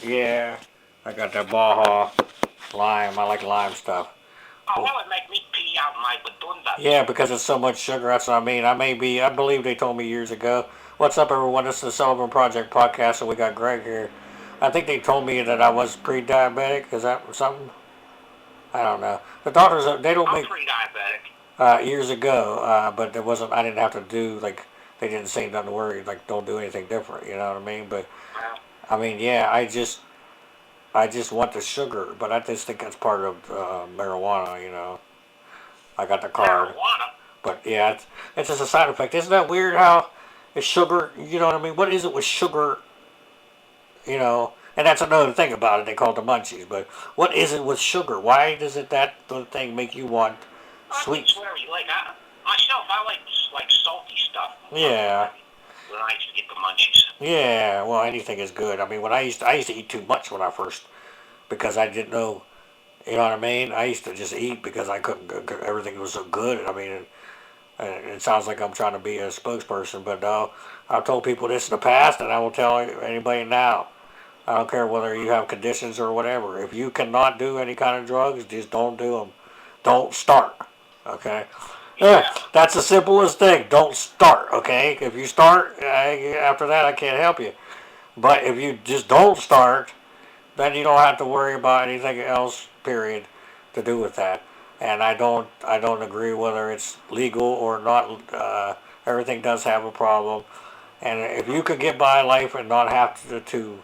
Yeah, I got that Baja lime. I like lime stuff. Oh, that would make me pee out my badunda. Yeah, because it's so much sugar. That's what I mean. I believe they told me years ago. What's up, everyone? This is the Sullivan Project podcast, and we got Greg here. I think they told me that I was pre-diabetic. Is that something? I don't know. The doctors, they don't I'm make pre-diabetic. years ago, but it wasn't. I didn't have to do like they didn't say nothing to worry. Like don't do anything different. You know what I mean? But Well, I mean, yeah, I just want the sugar, but I just think that's part of marijuana. I got the card. marijuana. But yeah, it's just a side effect. Isn't that weird how it's sugar? You know what I mean? What is it with sugar? And that's another thing about it. They call it the munchies. But what is it with sugar? Why does it that thing make you want I think it's sweets? whatever you like. Myself, I like salty stuff. Yeah, When I used to get the munchies. yeah. Well, anything is good. I mean, I used to eat too much when I first because I didn't know. You know what I mean? I used to just eat because I couldn't. Everything was so good. I mean, it sounds like I'm trying to be a spokesperson, but no, I've told people this in the past, and I will tell anybody now. I don't care whether you have conditions or whatever. If you cannot do any kind of drugs, just don't do them. Don't start. Okay. Yeah, Yeah. that's the simplest thing. Don't start. Okay. If you start, after that, I can't help you. But if you just don't start, then you don't have to worry about anything else. Period. To do with that. And I don't agree whether it's legal or not. Everything does have a problem. And if you could get by life and not have to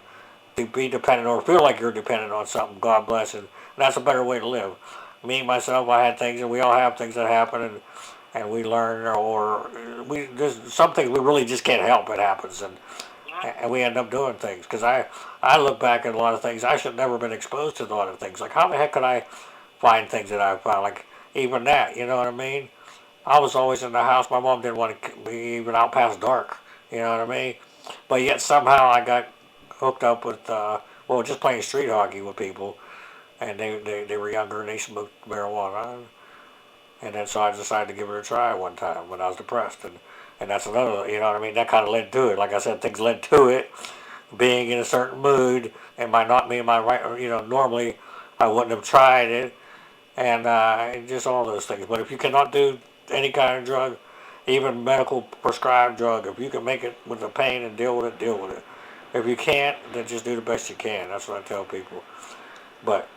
be dependent or feel like you're dependent on something, God bless it. That's a better way to live. Me myself, I had things, and we all have things that happen, and we learn, or we there's some things we really just can't help. It happens, and we end up doing things. Because I look back at a lot of things. I should have never been exposed to a lot of things. Like how the heck could I find things that I found? Like even that, you know what I mean? I was always in the house. My mom didn't want to be even out past dark. You know what I mean? But yet somehow I got hooked up with just playing street hockey with people, and they were younger and they smoked marijuana, and then so I decided to give it a try one time when I was depressed, and that's another, you know what I mean. That kind of led to it. Like I said, things led to it. Being in a certain mood and by not being my right, normally I wouldn't have tried it, and just all those things. But if you cannot do any kind of drug, even medical prescribed drug, if you can make it with the pain and deal with it, deal with it. If you can't, then just do the best you can. That's what I tell people. But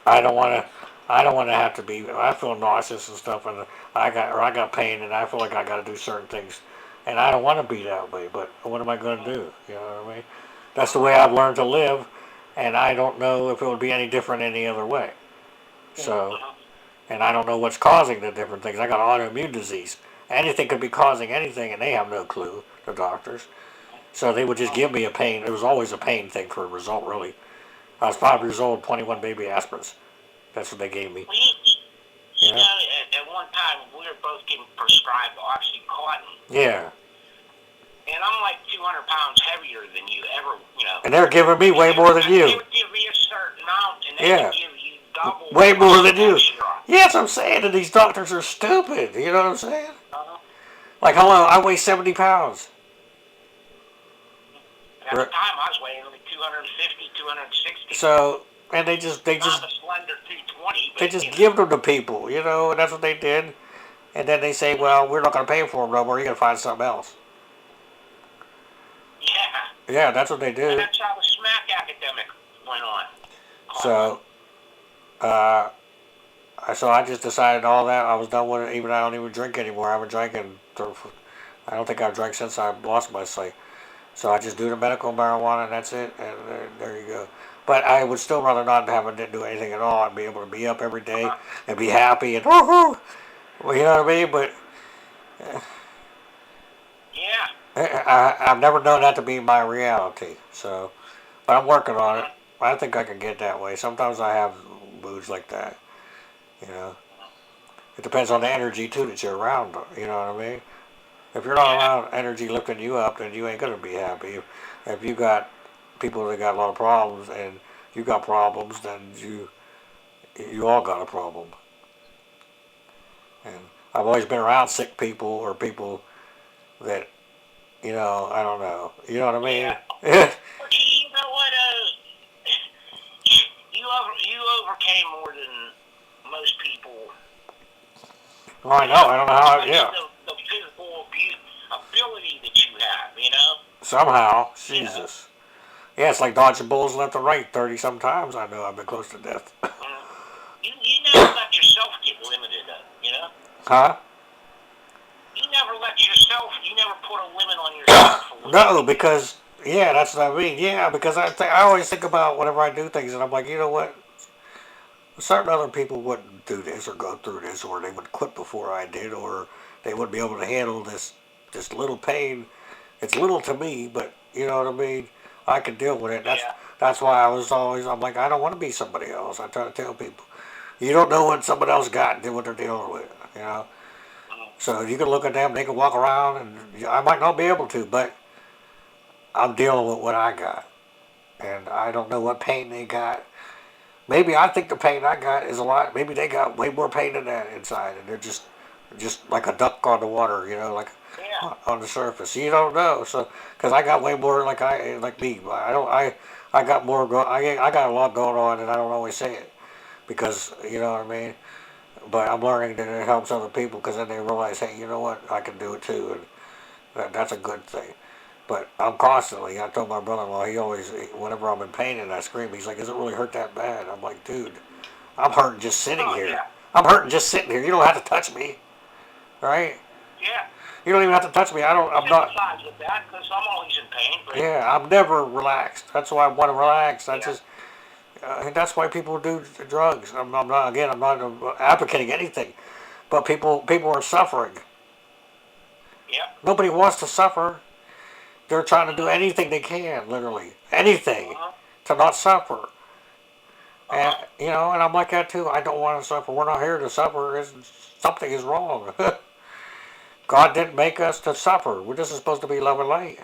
I don't want to. I don't want to have to be. I feel nauseous and stuff, and I got pain, and I feel like I got to do certain things, and I don't want to be that way. But what am I going to do? You know what I mean? That's the way I've learned to live, and I don't know if it would be any different any other way. So, and I don't know what's causing the different things. I got autoimmune disease. Anything could be causing anything, and they have no clue. The doctors. So they would just give me a pain. It was always a pain thing for a result, really. I was 5 years old, 21 baby aspirins. That's what they gave me. Well, you Yeah. know, at one time we were both getting prescribed OxyContin, Yeah. and I'm like 200 pounds heavier than you ever, And they're giving me way more than They you. would give me a certain amount, and they Yeah. would give you double. Way more than you. Extra. Yes, I'm saying that these doctors are stupid. You know what I'm saying? Uh-huh. Like, hello, I weigh 70 pounds. At the time, I was weighing like 250, 260. So, and they Not a slender 220. But, give them to people, and that's what they did. And then they say, well, we're not going to pay for them no more. You're going to find something else. Yeah. Yeah, that's what they And do. that's how the smack epidemic went on. So, so I just decided all that. I was done with it. Even I don't even drink anymore. I haven't drank I don't think I've drank since I lost my sight. So I just do the medical marijuana and that's it. And there you go. But I would still rather not have to do anything at all and be able to be up every day and be happy and woohoo. Well, you know what I mean? But Yeah. I've never known that to be my reality. So, but I'm working on it. I think I can get that way. Sometimes I have moods like that. You know, it depends on the energy too that you're around. You know what I mean? If you're not around energy lifting you up, then you ain't gonna be happy. If you got people that got a lot of problems and you got problems, then you all got a problem. And I've always been around sick people or people that I don't know. You know what I mean? Yeah. You know what? Oh, I know. I don't know how. Yeah. The physical ability that you have, you know. Somehow, You know. Jesus. Yeah, it's like dodging bulls left and right 30 sometimes. I know I've been close to death. You never let yourself get limited, you know. Huh? You never you never put a limit on yourself. No, because yeah, that's what I mean. Yeah, because I always think about whenever I do things, and I'm like, you know what? Certain other people wouldn't do this or go through this, or they would quit before I did, or they wouldn't be able to handle this little pain. It's little to me, but you know what I mean. I can deal with it. Yeah. That's why I'm like, I don't want to be somebody else. I try to tell people, you don't know what someone else got and what they're dealing with. You know. So you can look at them, they can walk around, and I might not be able to, but I'm dealing with what I got. And I don't know what pain they got. Maybe I think the pain I got is a lot. Maybe they got way more pain than that inside, and they're just like a duck on the water, you know, like Yeah. on the surface. You don't know, so because I got way more like me. I don't. I got more. I got a lot going on, and I don't always say it because you know what I mean. But I'm learning that it helps other people because then they realize, hey, you know what, I can do it too, and that's a good thing. But I'm constantly, I told my brother-in-law, he always, whenever I'm in pain and I scream, he's like, does it really hurt that bad? I'm like, dude, I'm hurting just sitting Oh here. yeah. I'm hurting just sitting here. You don't have to touch me, right? Yeah. You don't even have to touch me. I'm not. Sympathize with that because I'm always in pain. But Yeah, I'm never relaxed. That's why I want to relax. yeah. And that's why people do drugs. I'm not, again, I'm not advocating anything, but people are suffering. Yeah. Nobody wants to suffer. They're trying to do anything they can, literally anything, Uh-huh. to not suffer. And Uh-huh. you know, and I'm like that too. I don't want to suffer. We're not here to suffer. Something is wrong. God didn't make us to suffer. We're just supposed to be love and light.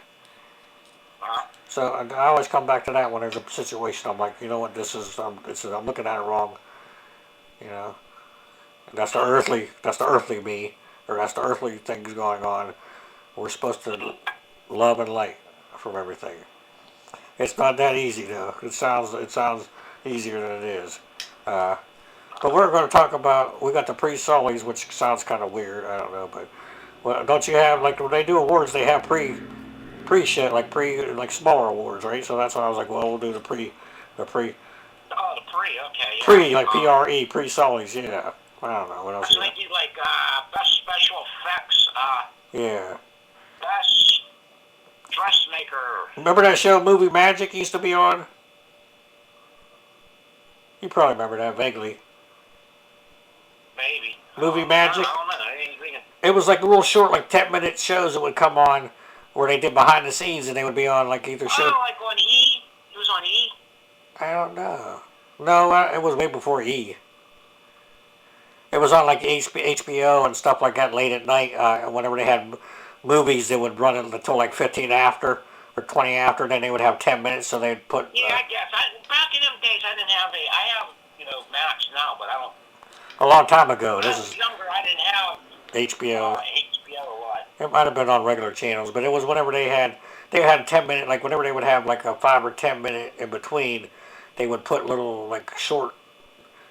Uh-huh. So I always come back to that when there's a situation. I'm like, you know what, I'm looking at it wrong. You know, and that's the earthly me, or that's the earthly things going on. We're supposed to love and light from everything. It's not that easy though. It sounds easier than it is. Uh, but we're going to talk about, we got the pre-Sullys, which sounds kind of weird. I don't know, but well, don't you have, like when they do awards, they have pre shit, like smaller awards, right? So that's why I was like, well, we'll do the Oh, the okay, yeah. pre like PRE pre-Sullys, yeah. I don't know what else. So they do like best special effects, Yeah. best dressmaker. Remember that show Movie Magic used to be on? You probably remember that vaguely. Maybe. Movie Magic. I don't know. I ain't thinking. It was like little short, like 10-minute shows that would come on where they did behind the scenes, and they would be on like either show. Oh, like on E. It was on E. I don't know. No, it was way before E. It was on like HBO and stuff like that late at night. Whenever they had movies, they would run it until like 15 after or 20 after. Then they would have 10 minutes, so they'd put. Yeah, I guess. Back in them days, I didn't have I have Max now, but I don't. A long time ago. When I This was is younger, I didn't have HBO. HBO a lot. It might have been on regular channels, but it was whenever they had 10 minute, like whenever they would have like a 5 or 10 minute in between, they would put little like short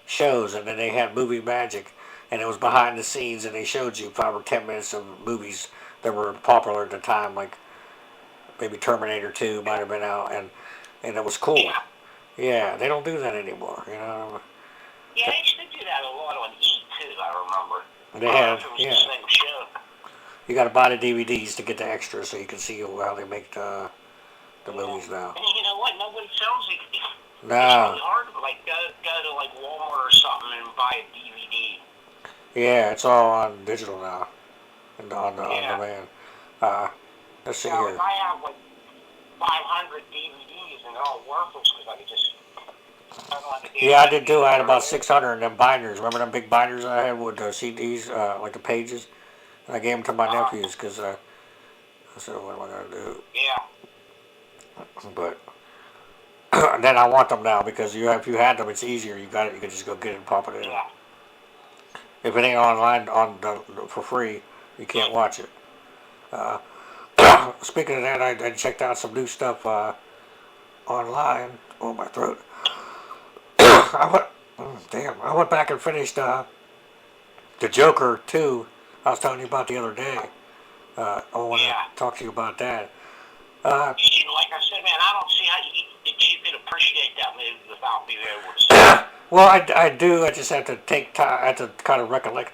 shows, and then they had Movie Magic, and it was behind the scenes, and they showed you 5 or 10 minutes of movies that were popular at the time, like maybe Terminator 2 might have been out, and it was cool. Yeah. Yeah, they don't do that anymore, you know. Yeah, they used to do that a lot on E too. I remember. They have, It was yeah. the same show. You got to buy the DVDs to get the extras, so you can see how they make the movies now. And you know what? Nobody sells it. It's No. really hard to go to like Walmart or something and buy a DVD. Yeah, it's all on digital now, and on Yeah. demand. Let's see Now, here. if I have like 500 DVDs and they're all worthless because I could just. Yeah, I did too. I had about 600 in them binders. Remember them big binders I had with the CDs, like the pages? And I gave them to my nephews because I said, what am I going to do? Yeah. But then I want them now because if you had them, it's easier. You got it. You can just go get it and pop it in. Yeah. If it ain't online for free, you can't watch it. Speaking of that, I checked out some new stuff online. Oh, my throat. I went back and finished The Joker 2, I was telling you about the other day. I want to talk to you about that. Like I said, man, I don't see how you could appreciate that movie without being able to see it. Well, I do. I just have to take time. I have to kind of recollect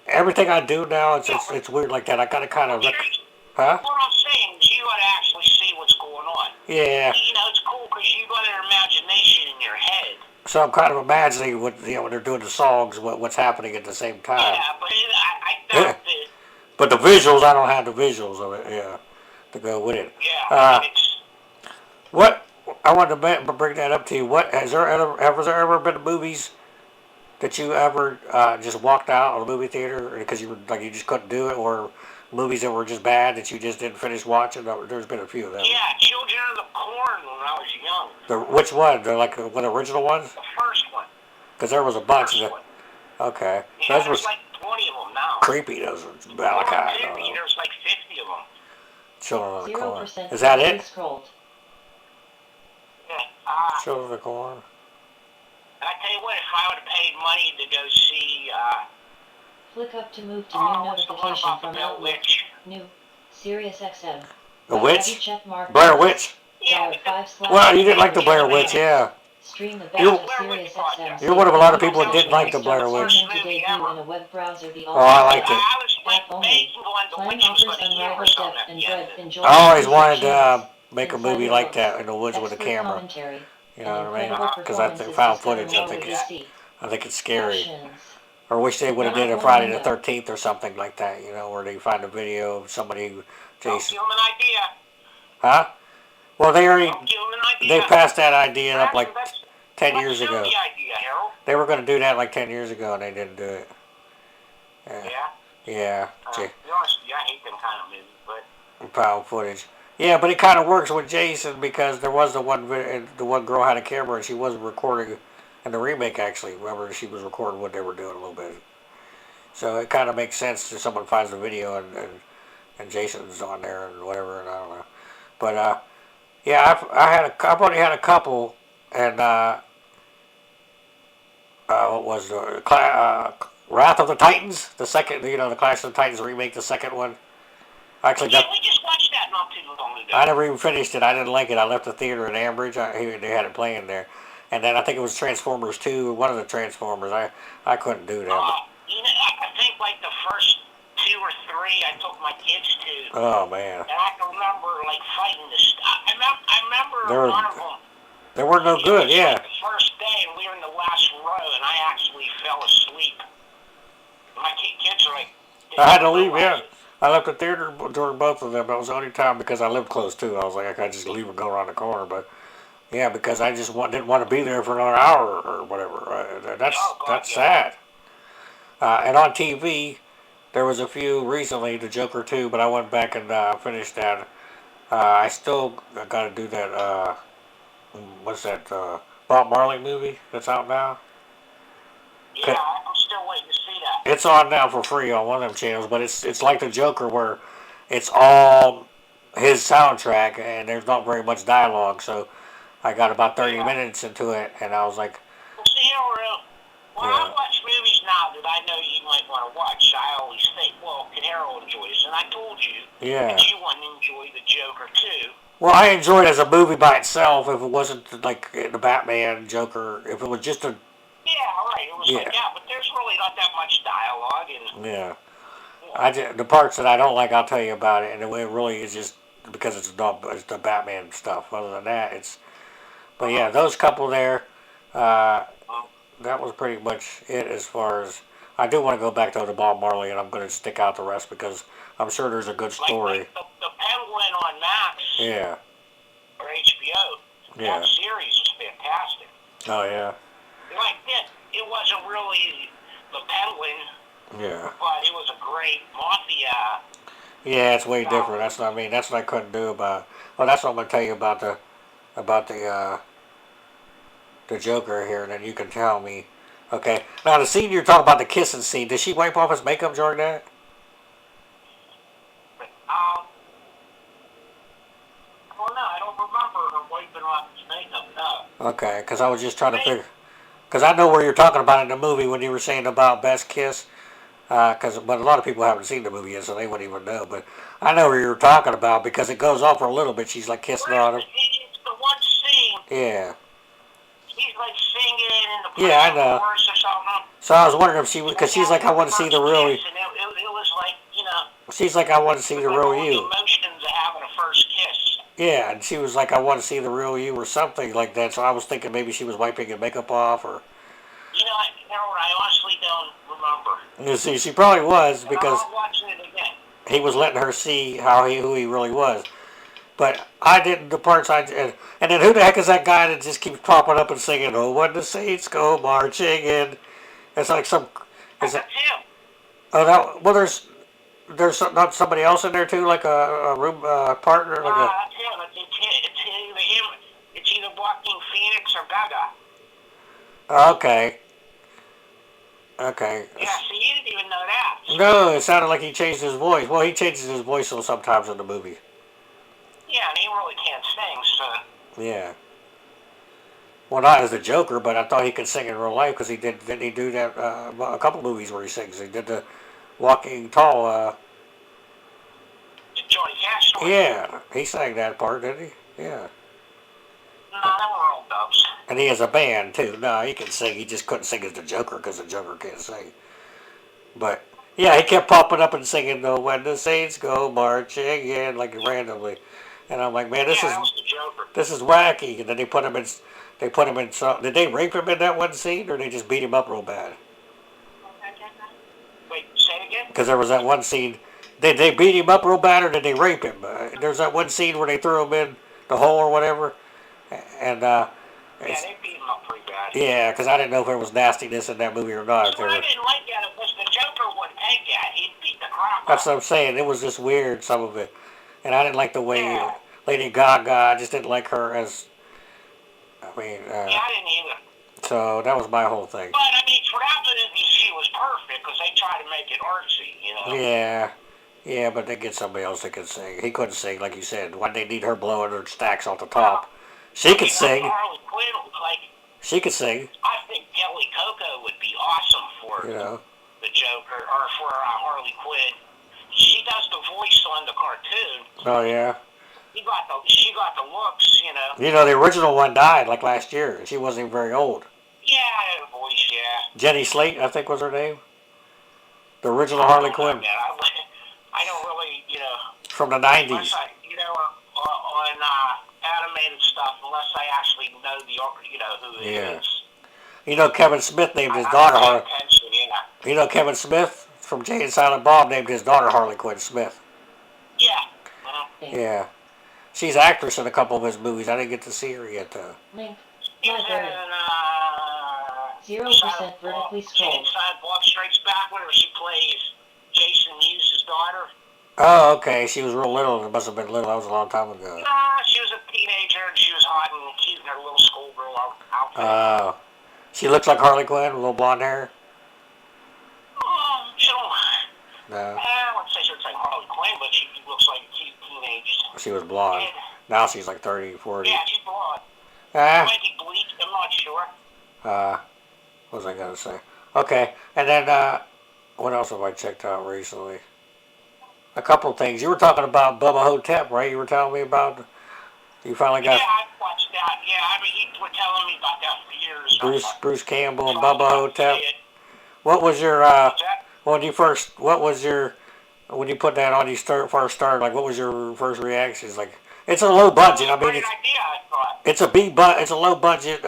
everything I do now. It's weird like that. I gotta kind of What I'm saying is you gotta actually see what's going on. Yeah. You know, it's cool because you got an imagination in your head. So I'm kind of imagining what when they're doing the songs, what's happening at the same time. Yeah, but I felt that. But the visuals, I don't have the visuals of it. Yeah, to go with it. Yeah. What I wanted to bring that up to you. What has there ever been movies that you ever just walked out of the movie theater because you just couldn't do it, or movies that were just bad that you just didn't finish watching? There's been a few of them. Yeah, Children of the Corn when I was young. Which one? The one original ones? The first one. Because there was a bunch of them. Okay. Yeah, there's like 20 of them now. Creepy, those Malachi. There's like 50 of them. Children of the Corn. Is that it? Yeah. Children of the Corn. I tell you what, if I would have paid money to go see. Flick up to move to new notification from Outlook. New Sirius XM. The Witch? Blair Witch? Yeah. Well, you didn't like the Blair Witch, yeah. Stream the best of Sirius XM. You're one of a lot of people that didn't like the Blair Witch. Oh, I liked it. I always wanted to make a movie like that in the woods with a camera. You know what I mean? Because I think found footage. I think it's scary. Or wish they would have did a Friday the 13th or something like that. You know, where they find a video of somebody chasing. Give them an idea. Huh? Well, they passed that idea up like 10 years ago. They were going to do that like 10 years ago, and they didn't do it. Yeah. To be honest with you, I hate them kind of movies, but found footage. Yeah, but it kind of works with Jason because there was the one girl had a camera and she wasn't recording in the remake. Actually, remember she was recording what they were doing a little bit. So it kind of makes sense if someone finds the video and Jason's on there and whatever, and I don't know. But yeah, I've only had a couple, and what was the Wrath of the Titans, the second, the Clash of the Titans remake, the second one. Actually, we just watched that not too long ago. I never even finished it. I didn't like it. I left the theater in Ambridge. They had it playing there, and then I think it was Transformers 2, one of the Transformers. I couldn't do that. I think like the first 2 or 3 I took my kids to. Oh man. And I can remember like fighting this. I remember one of them. They weren't no good, yeah. Like the first day, and we were in the last row, and I actually fell asleep. My kids are like. I had to leave, yeah. I left the theater during both of them. That was the only time because I lived close too. I was like, I could just leave and go around the corner, but yeah, because I just didn't want to be there for another hour or whatever. That's sad. And on TV, there was a few recently, the Joker 2, but I went back and finished that. I still got to do that. What's that? Bob Marley movie that's out now. Yeah, I'm still waiting to see that. It's on now for free on one of them channels, but it's like the Joker where it's all his soundtrack and there's not very much dialogue. So I got about 30 minutes into it, and I was like, well, see, when I watch movies now that I know you might want to watch, I always think, well, can Harold enjoy this? And I told you that you want to enjoy the Joker too. Well, I enjoyed it as a movie by itself. If it wasn't like the Batman Joker, if it was just a yeah, right. It was like that, but there's really not that much dialogue. The parts that I don't like, I'll tell you about it, and it really is just because it's the Batman stuff. Other than that, But yeah, those couple there, that was pretty much it as far as. I do want to go back to the Bob Marley, and I'm going to stick out the rest because I'm sure there's a good story. Like the Penguin on Max. Yeah. Or HBO. Yeah. That series was fantastic. Oh yeah. Like it wasn't really the Penguin. Yeah. But it was a great mafia. Yeah, it's way different. That's what I mean. That's what I couldn't do about. Well, that's what I'm gonna tell you about the Joker here, and then you can tell me. Okay. Now the scene you're talking about, the kissing scene. Did she wipe off his makeup during that? Well, no, I don't remember her wiping off his makeup. No. Okay, because I was just trying to figure. Because I know where you're talking about in the movie when you were saying about Best Kiss. But a lot of people haven't seen the movie yet, so they wouldn't even know. But I know what you're talking about because it goes on for a little bit. She's like kissing on him. It's the one scene. Yeah. He's like singing in the Yeah, I know. chorus or something. So I was wondering if she, because she's like, I want to see the real. It was like, you know. She's like, I want to see the real you. The emotions of having a first kiss. Yeah, and she was like, I want to see the real you or something like that. So I was thinking maybe she was wiping her makeup off or. You know, Harold, I honestly don't remember. You see, she probably was because I'm watching it again. he was letting her see who he really was. But I didn't, the parts and then who the heck is that guy that just keeps popping up and singing, oh, when the saints go marching in. It's like some. That's him. Oh, that, well, there's not somebody else in there too, like a room partner? Like that's him. It's either him. It's either Joaquin Phoenix or Gaga. Okay. Okay. Yeah, see, you didn't even know that. No, it sounded like he changed his voice. Well, he changes his voice sometimes in the movie. Yeah, and he really can't sing, so. Yeah. Well, not as the Joker, but I thought he could sing in real life because didn't he do that a couple movies where he sings? He did the Walking Tall. The Johnny Cash story. Yeah, he sang that part, didn't he? Yeah. No, they were all dubs. And he has a band too. No, he can sing. He just couldn't sing as the Joker because the Joker can't sing. But yeah, he kept popping up and singing "No, when the saints go marching in" like randomly, and I'm like, man, this is wacky. And then they put him in. Did they rape him in that one scene, or they just beat him up real bad? Wait, say it again. Because there was that one scene. Did they beat him up real bad, or did they rape him? There's that one scene where they threw him in the hole or whatever, and. Yeah, they beat him up pretty bad. Yeah, because I didn't know if there was nastiness in that movie or not. What I didn't like that was the Joker wouldn't take that. He'd beat the crap. That's what I'm saying. It was just weird, some of it. And I didn't like the way Lady Gaga, I just didn't like her as, yeah, I didn't either. So that was my whole thing. But, I mean, for that movie, she was perfect because they tried to make it artsy, you know? Yeah, but they get somebody else that could sing. He couldn't sing, like you said. Why they need her blowing her stacks off the top? She could sing. Harley Quinn, like, she could sing. I think Kelly Coco would be awesome for the Joker, or for Harley Quinn. She does the voice on the cartoon. Oh, yeah? She got the looks, you know. You know, the original one died, like last year. She wasn't even very old. Yeah, her voice, yeah. Jenny Slate, I think was her name. The original Harley Quinn. I don't really, you know. From the 90s. You know, on animated stuff, unless I actually know who it is. You know, Kevin Smith named his daughter Harley. You know, Kevin Smith from Jay and Silent Bob named his daughter Harley Quinn Smith. Yeah. Yeah. She's an actress in a couple of his movies. I didn't get to see her yet, though. Link. He was in 0% vertically scrolled. Bob Strikes Back, where she plays Jason Mewes' daughter. Oh, okay. She was real little. It must have been little. That was a long time ago. She was a teenager, and she was hot and cute in her little schoolgirl outfit. Oh. She looks like Harley Quinn, with a little blonde hair? She don't... No. I wouldn't say she looks like Harley Quinn, but she looks like a teenage. She was blonde. Now she's like 30, 40. Yeah, she's blonde. Might be bleached, I'm not sure. What was I going to say? Okay, and then, what else have I checked out recently? A couple things. You were talking about Bubba Hotep, right? You were telling me about... You finally got... Yeah, I watched that. Yeah, I mean, you were telling me about that for years. Bruce Campbell and Bubba Hotep. What was your... when you put that on, you first started, like, what was your first reaction? It's like, it's a low budget. I mean, it's a low budget,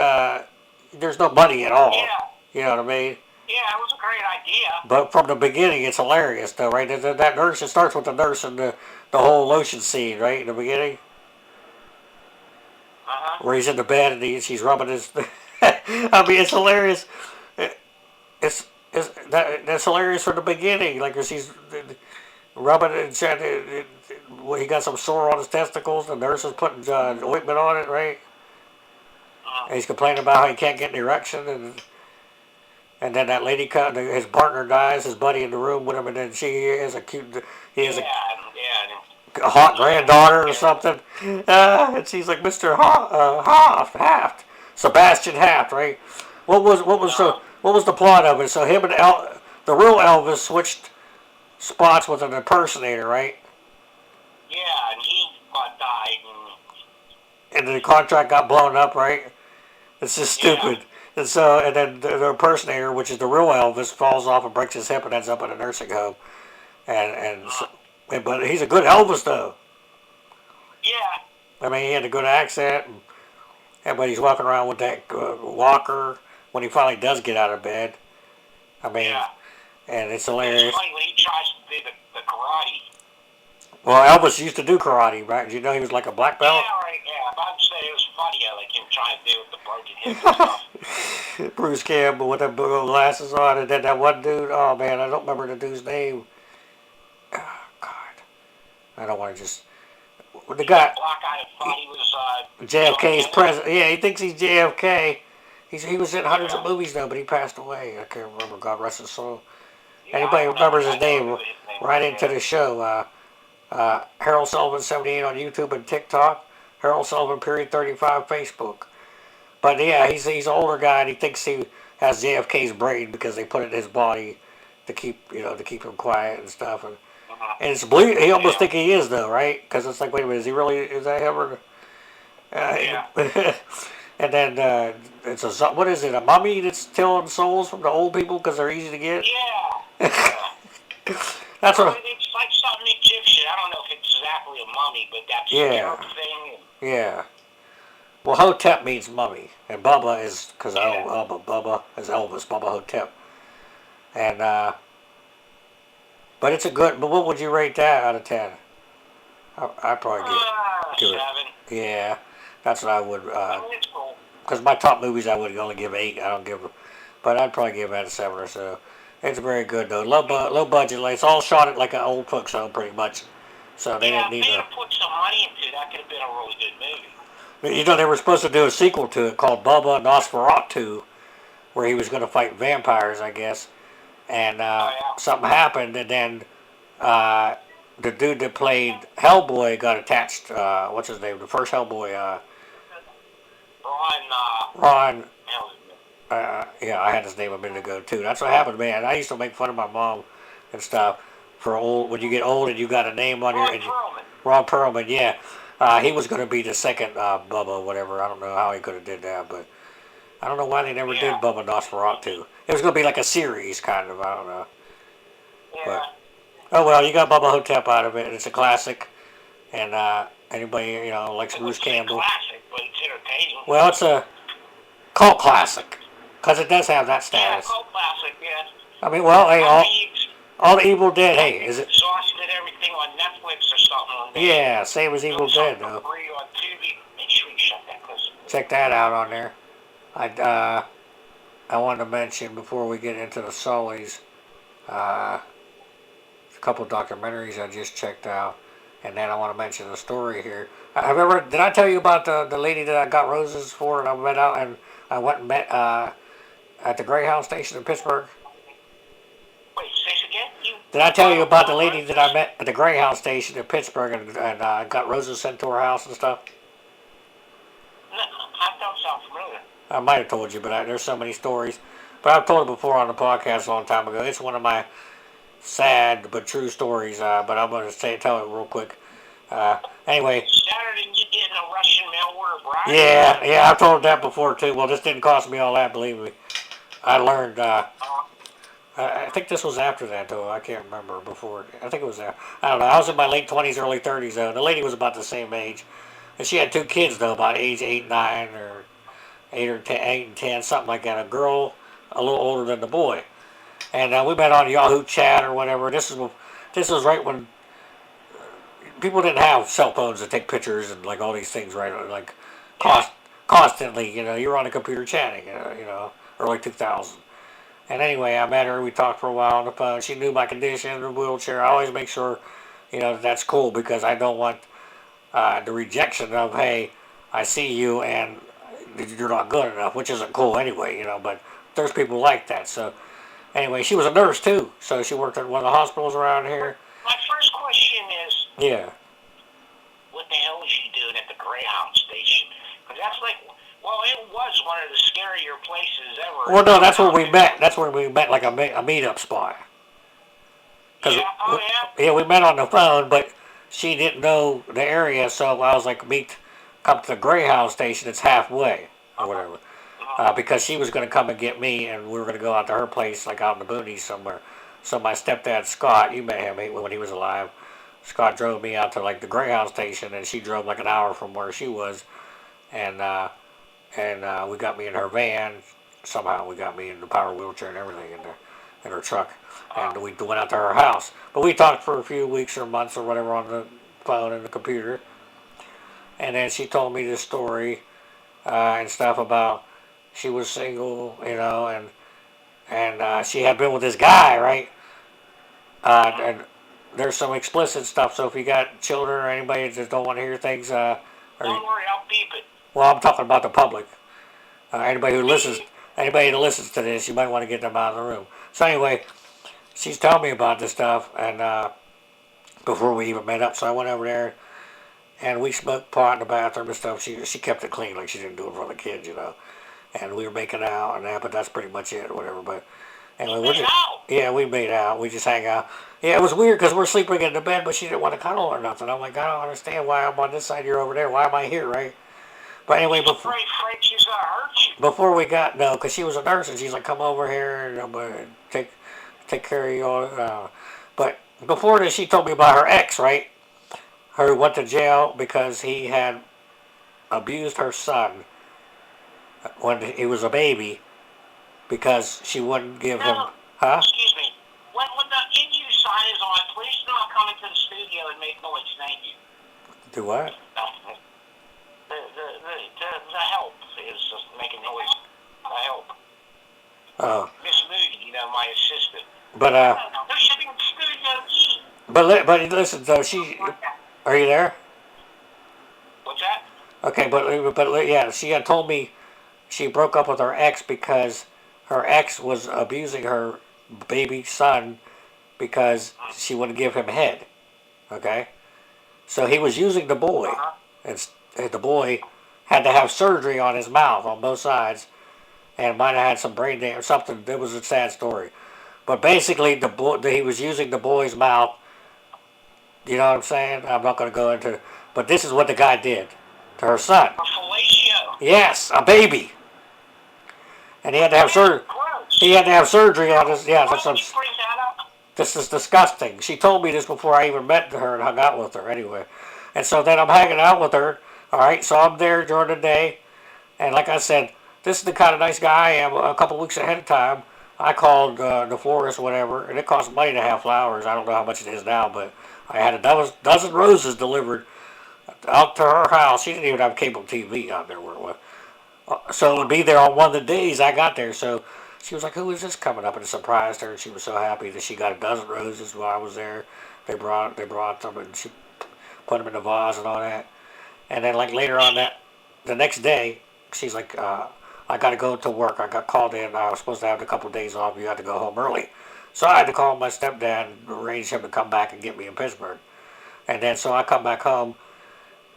there's no money at all. Yeah. You know what I mean? Yeah, it was a great idea. But from the beginning, it's hilarious, though, right? That nurse, it starts with the nurse and the whole lotion scene, right, in the beginning? Uh-huh. Where he's in the bed and she's rubbing his... I mean, it's hilarious. That's hilarious from the beginning. Like, she's rubbing it and he got some sore on his testicles. The nurse is putting ointment on it, right? And he's complaining about how he can't get an erection. And then that lady, his partner dies, his buddy in the room with him, and then he has a hot granddaughter or something. And she's like, Mr. Haft, Sebastian Haft, right? What was the plot of it? So him and the real Elvis switched spots with an impersonator, right? Yeah, and he died, and the contract got blown up, right? It's just stupid. Yeah. And so, and then the impersonator, which is the real Elvis, falls off and breaks his hip and ends up in a nursing home. But he's a good Elvis though. Yeah. I mean, he had a good accent, but he's walking around with that walker when he finally does get out of bed. I mean, yeah. And it's hilarious. It's funny when he tries to do the karate. Well, Elvis used to do karate, right? Did you know he was like a black belt? Yeah, right, yeah. But I'd say it was funny how like him trying to do with the broken hip and stuff. Bruce Campbell with them little glasses on, and then that one dude, oh man, I don't remember the dude's name. Oh, God. I don't want to just... The guy... Black guy thought he was... JFK's president. Yeah, he thinks he's JFK. He was in hundreds of movies though, but he passed away. I can't remember. God rest his soul. Yeah, Anybody remembers his name? Right into the show. Harold Sullivan 78 on YouTube and TikTok. Harold Sullivan period 35 Facebook. But yeah, he's an older guy and he thinks he has JFK's brain because they put it in his body to keep him quiet and stuff. And it's he almost think he is though, right? Because it's like, wait a minute, is that him or? Yeah. And then what is it? A mummy that's stealing souls from the old people because they're easy to get. Yeah. That's what. It's like something Egyptian. I don't know if it's exactly a mummy, but that's the thing. Yeah. Well, Hotep means mummy, and Bubba is because Bubba is Elvis. Bubba Hotep. And but it's a good. But what would you rate that out of 10? I'd probably give it 7. Yeah, that's what I would. It's cool. Because my top movies I would only give 8. I don't give, but I'd probably give that a 7 or so. It's very good though. Low budget. Like, it's all shot at like an old folks home pretty much. So they didn't need to put some money into that. Could have been a really good movie. You know, they were supposed to do a sequel to it called Bubba Nosferatu, where he was going to fight vampires, I guess. And something happened, and then the dude that played Hellboy got attached. What's his name? The first Hellboy. Ron. Yeah, I had his name a minute ago too. That's what happened, man. I used to make fun of my mom and stuff for when you get old and you got a name on Ron Perlman, yeah. He was going to be the second Bubba, whatever. I don't know how he could have did that, but I don't know why they never did Bubba Nosferatu. It was going to be like a series, kind of. I don't know. Yeah. But, oh well, you got Bubba Hotep out of it, and it's a classic. And anybody likes Bruce Campbell. Classic, but it's entertaining. Well, it's a cult classic because it does have that status. Yeah, cult classic. Yeah. I mean, well, hey, all the Evil Dead. Hey, is it? Exhausted everything on Netflix or something. Yeah, same as Evil Dead though. Free on TV. Make sure you shut that close. Check that out on there. I wanted to mention before we get into the Sullys, a couple documentaries I just checked out, and then I want to mention a story here. Did I tell you about the lady that I got roses for and I went out and I went and met at the Greyhound station in Pittsburgh? Wait, say it again? Did I tell you about the lady that I met at the Greyhound station in Pittsburgh and got roses sent to her house and stuff? No, that don't sound familiar. I might have told you, but there's so many stories. But I've told it before on the podcast a long time ago. It's one of my sad but true stories, but I'm going to tell it real quick. Anyway. Saturday you getting a Russian mail order, right? Yeah, I've told that before too. Well, this didn't cost me all that, believe me. I learned, I think this was after that though. I can't remember before. I think it was there. I don't know. I was in my late 20s, early 30s though. The lady was about the same age. And she had 2 kids though, about age 8, 9, or 8 and 10, something like that. A girl a little older than the boy. And we met on Yahoo Chat or whatever. This was right when people didn't have cell phones to take pictures and like all these things, right? Like constantly, you were on the computer chatting, early 2000. And anyway, I met her. We talked for a while on the phone. She knew my condition, the wheelchair. I always make sure, that's cool because I don't want the rejection of, hey, I see you and you're not good enough, which isn't cool anyway, but there's people like that. So anyway, she was a nurse too, so she worked at one of the hospitals around here. My first question is, yeah, what the hell is she doing at the Greyhound station? Because that's like Well, it was one of the scarier places ever. Well, no, that's where we met. That's where we met, like a meetup spot. Cause yeah, oh yeah. yeah, we met on the phone, but she didn't know the area, so I was like, come to the Greyhound station. It's halfway or whatever. Because she was going to come and get me, and we were going to go out to her place, like out in the boonies somewhere. So my stepdad Scott, you met him when he was alive. Scott drove me out to like the Greyhound station, and she drove like an hour from where she was, and we got me in her van. Somehow we got me in the power wheelchair and everything in her truck, and we went out to her house. But we talked for a few weeks or months or whatever on the phone and the computer, and then she told me this story and stuff about she was single, and she had been with this guy, right? And there's some explicit stuff, so if you got children or anybody that just don't want to hear things, don't worry, I'll beep it. Well, I'm talking about the public. Anybody that listens to this, you might want to get them out of the room. So anyway, she's telling me about this stuff, and before we even met up, so I went over there, and we smoked pot in the bathroom and stuff. She kept it clean, like she didn't do it for the kids, And we were making out and that, but that's pretty much it, or whatever. But anyway, we made out. We just hang out. Yeah, it was weird because we're sleeping in the bed, but she didn't want to cuddle or nothing. I'm like, I don't understand why I'm on this side, you're over there. Why am I here, right? But anyway, before we got because she was a nurse and she's like, come over here and I'm gonna take care of you all. But before this, she told me about her ex, right? Who went to jail because he had abused her son when he was a baby because she wouldn't give him. Huh? Excuse me. When the EU sign is on, please do not come into the studio and make noise. Thank you. Do what? The help is just making noise. The help. Oh. Miss Moody, my assistant. But there should be Studio E. But listen though, are you there? What's that? Okay, but yeah, she had told me she broke up with her ex because her ex was abusing her baby son because she wouldn't give him head. Okay, so he was using the boy, and the boy had to have surgery on his mouth on both sides, and might have had some brain damage or something. It was a sad story, but basically he was using the boy's mouth. You know what I'm saying? I'm not going to go into, but this is what the guy did to her son. A fellatio. Yes, a baby. And he had to have surgery. He had to have surgery on his. Yeah, this is disgusting. She told me this before I even met her and hung out with her. Anyway, and so then I'm hanging out with her. All right, so I'm there during the day, and like I said, this is the kind of nice guy I am. A couple weeks ahead of time, I called the florist, whatever, and it cost money to have flowers. I don't know how much it is now, but I had a dozen roses delivered out to her house. She didn't even have cable TV out there where it was. So it would be there on one of the days I got there. So she was like, who is this coming up? And it surprised her, and she was so happy that she got a dozen roses while I was there. They brought them, and she put them in the vase and all that. And then like later on the next day, she's like, I got to go to work. I got called in. I was supposed to have a couple of days off. You had to go home early. So I had to call my stepdad and arrange him to come back and get me in Pittsburgh. And then so I come back home,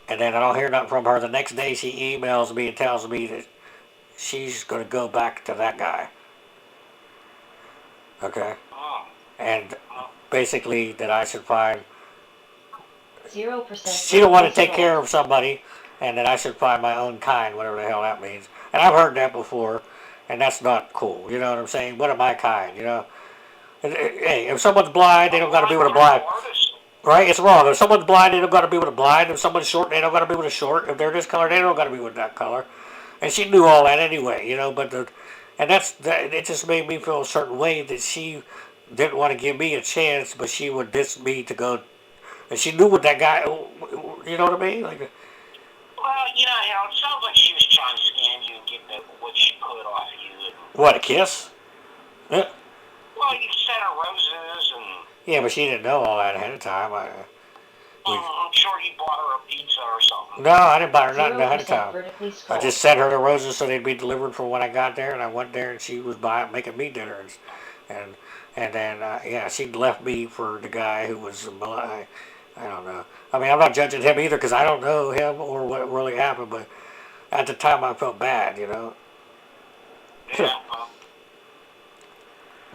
and then I don't hear nothing from her. The next day she emails me and tells me that she's going to go back to that guy. Okay? And basically that I should find 0%. She don't want to take care of somebody, and that I should find my own kind, whatever the hell that means. And I've heard that before, and that's not cool. You know what I'm saying? What am I kind? Hey, if someone's blind, they don't got to be with a blind. Right? It's wrong. If someone's blind, they don't got to be with a blind. If someone's short, they don't got to be with a short. If they're this color, they don't got to be with that color. And she knew all that anyway, But it just made me feel a certain way that she didn't want to give me a chance, but she would diss me to go. And she knew what that guy. You know what I mean? Well, it sounds like she was trying to scam you and get what she put off you. What, a kiss? Yeah. Well, you sent her roses and. Yeah, but she didn't know all that ahead of time. I'm sure he bought her a pizza or something. No, I didn't buy her nothing ahead of time. I just sent her the roses so they'd be delivered for when I got there, and I went there and she was making me dinner, and then she left me for the guy who was I don't know. I mean, I'm not judging him either because I don't know him or what really happened, but at the time I felt bad, you know. Yeah.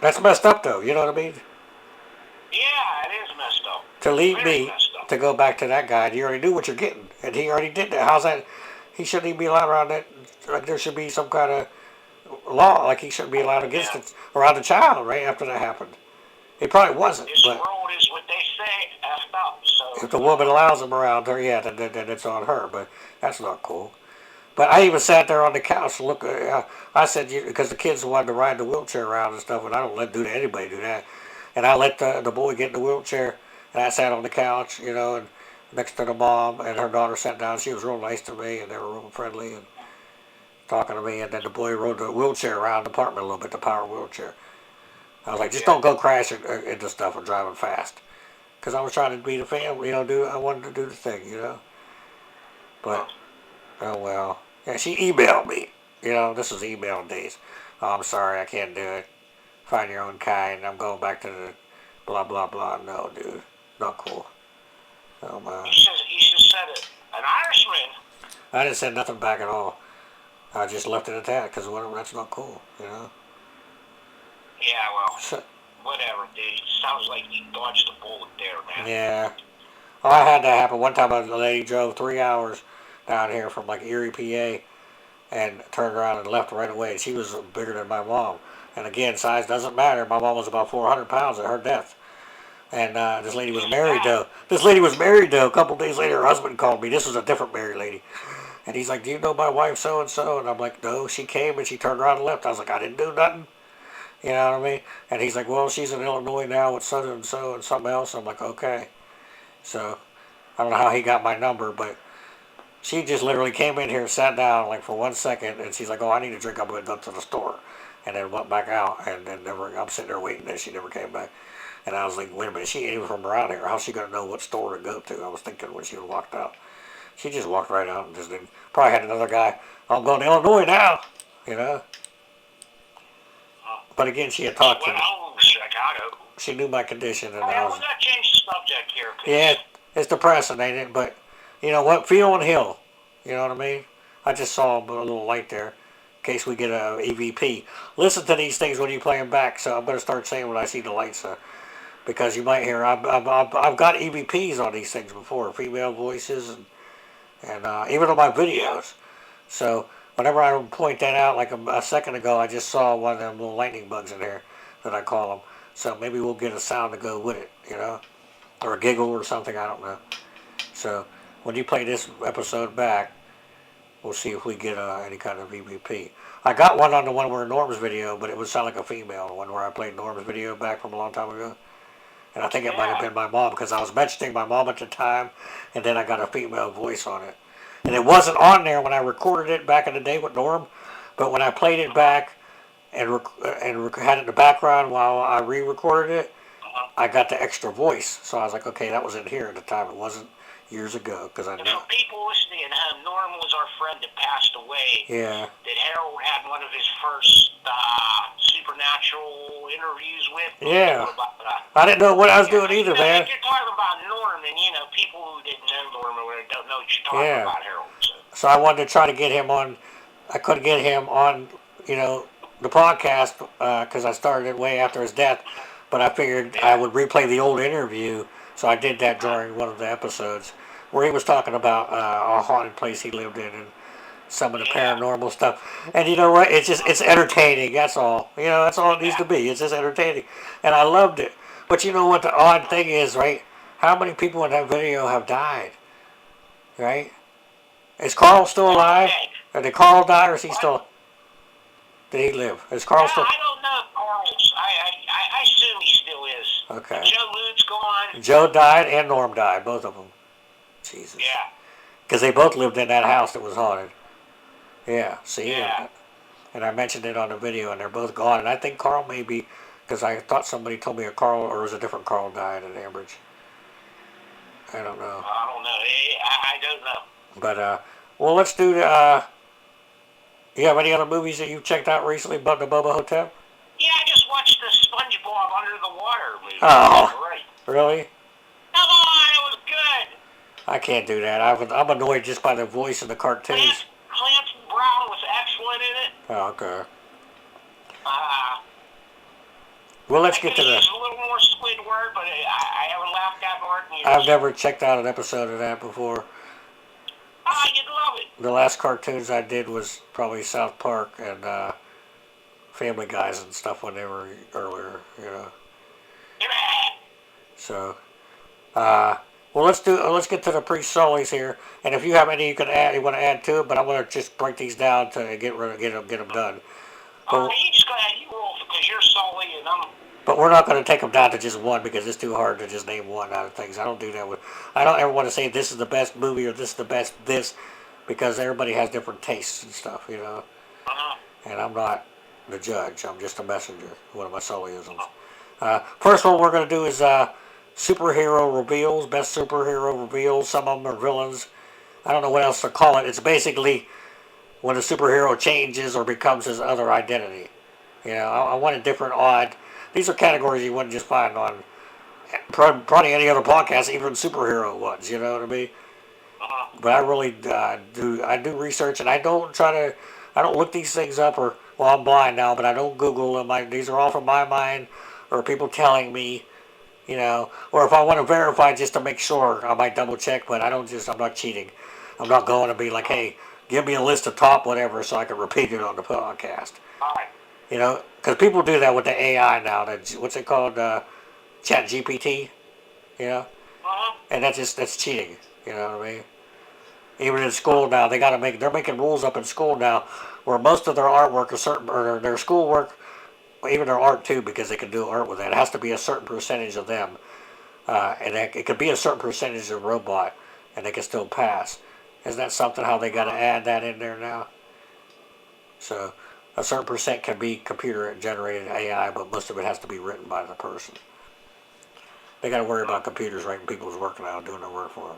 That's messed up, though. You know what I mean? Yeah, it is messed up. To leave Very me messed up. to go back to that guy, and you already knew what you're getting, and he already did that. How's that? He shouldn't even be allowed around that. Like there should be some kind of law, like he shouldn't be allowed against Yeah. it around the child, right after that happened. It probably wasn't, This but world is what they say, effed up. So, if the woman allows him around her, yeah, then it's on her. But that's not cool. But I even sat there on the couch. Look, I said because the kids wanted to ride the wheelchair around and stuff, and I don't let anybody do that. And I let the boy get in the wheelchair, and I sat on the couch, you know, and next to the mom, and her daughter sat down. She was real nice to me, and they were real friendly and talking to me. And then the boy rode the wheelchair around the apartment a little bit, the power wheelchair. I was like, just don't go crashing into stuff or driving fast, because I was trying to be the family, you know. I wanted to do the thing, you know. But oh well. Yeah, she emailed me. You know, this was email days. Oh, I'm sorry, I can't do it. Find your own kind. I'm going back to the blah blah blah. No, dude, not cool. Oh man. you should have said it. An Irishman. I didn't say nothing back at all. I just left it at that because that's not cool. You know. Yeah, well, So, whatever, dude. Sounds like you dodged a bullet there, man. yeah. Oh, I had that happen one time. A lady drove 3 hours down here from like Erie, PA, and turned around and left right away. She was bigger than my mom. And again, size doesn't matter. My mom was about 400 pounds at her death. And this lady was married though. This lady was married though. A couple days later, her husband called me. This was a different married lady. And he's like, "Do you know my wife so and so?" And I'm like, "No." She came and she turned around and left. I was like, "I didn't do nothing." You know what I mean? And he's like, "Well, she's in Illinois now with so and so and something else." I'm like, "Okay." So I don't know how he got my number, but she just literally came in here, sat down like for 1 second, and she's like, "Oh, I need a drink. I'm going to go to the store," and then went back out, and then never. I'm sitting there waiting, and she never came back. And I was like, "Wait a minute, she ain't even from around here. How's she going to know what store to go to?" I was thinking when she walked out. She just walked right out and just didn't. Probably had another guy. "I'm going to Illinois now," you know. But again, she had talked to me. Well, Chicago. She knew my condition, and Oh, I yeah, was. we're going to change the subject here. Yeah, it's depressing, ain't it? But you know what? Feeling Hill. You know what I mean? I just saw a little light there in case we get a EVP. Listen to these things when you play them back, so I better start saying when I see the lights. Because you might hear, I've got EVPs on these things before, female voices, and even on my videos. So whenever I point that out, like a second ago, I just saw one of them little lightning bugs in there that I call them. So maybe we'll get a sound to go with it, you know? Or a giggle or something, I don't know. So when you play this episode back, we'll see if we get any kind of EVP. I got one on the one where Norm's video, but it would sound like a female. The one where I played Norm's video back from a long time ago. And I think it might have been my mom because I was mentioning my mom at the time, and then I got a female voice on it. And it wasn't on there when I recorded it back in the day with Norm, but when I played it back and had it in the background while I re-recorded it, I got the extra voice. So I was like, okay, that was in here at the time. It wasn't years ago because I And know. for people listening at home, Norm was our friend that passed away. Yeah. That Harold had one of his first supernatural interviews with. Yeah. I didn't know what I was doing either, man. If you're talking about Norm, and people who didn't know Norm or don't know what you're talking about Harold. So I wanted to try to get him on. I couldn't get him on, the podcast because I started it way after his death. But I figured I would replay the old interview, so I did that during one of the episodes where he was talking about a haunted place he lived in and some of the paranormal stuff. And you know what? It's entertaining. That's all. That's all it needs to be. It's just entertaining, and I loved it. But you know what? The odd thing is, right? How many people in that video have died? Right? Is Carl still alive? Or did Carl die, or is he still? Did he live? Is Carl still? I don't know, Carl's. I assume he still is. Okay. Joe Lude's gone. Joe died and Norm died, both of them. Jesus. Yeah. Because they both lived in that house that was haunted. Yeah, see? Yeah. And I mentioned it on the video, and they're both gone. And I think Carl may be, because I thought somebody told me a Carl, or it was a different Carl died in Ambridge. I don't know. I don't know. I don't know. But, well, let's do the, you have any other movies that you've checked out recently about the Bubba Hotel? Yeah, I just watched the SpongeBob Under the Water movie. Oh, Right. Really? Come on, it was good. I can't do that. I'm annoyed just by the voice of the cartoons. Clancy Oh, okay. Uh, Well, let's I get could to the. use a little more Squidward, but I haven't laughed that hard in I've years. never checked out an episode of that before. Ah, you'd love it. The last cartoons I did was probably South Park and Family Guys and stuff when they were earlier, you know. So, well, let's get to the pre-Sullys here, and if you have any you want to add to it, but I'm gonna just break these down to get them done. Oh, you just go ahead, you roll because you're Sully and I'm. But we're not going to take them down to just one because it's too hard to just name one out of things. I don't do that with. I don't ever want to say this is the best movie or this is the best this, because everybody has different tastes and stuff, you know. And I'm not the judge. I'm just a messenger. One of my Sullyisms. First one we're going to do is superhero reveals, best superhero reveals. Some of them are villains. I don't know what else to call it. It's basically when a superhero changes or becomes his other identity. You know, I want a different, odd. These are categories you wouldn't just find on probably any other podcast, even superhero ones. You know what I mean? But I really do. I do research, and I don't look these things up, or well, I'm blind now, but I don't Google them. These are all from my mind, or people telling me, you know, or if I want to verify just to make sure, I might double check. But I'm not cheating. I'm not going to be like, hey, give me a list of top whatever so I can repeat it on the podcast. All right. You know, because people do that with the AI now. What's it called? Chat GPT. You know, and that's cheating. You know what I mean? Even in school now, they're making rules up in school now where most of their artwork or their schoolwork, even their art too, because they can do art with that. It has to be a certain percentage of them, and it could be a certain percentage of robot, and they can still pass. Isn't that something? How they got to add that in there now? So. A certain percent can be computer-generated AI, but most of it has to be written by the person. They got to worry about computers writing people's work now, doing their work for them.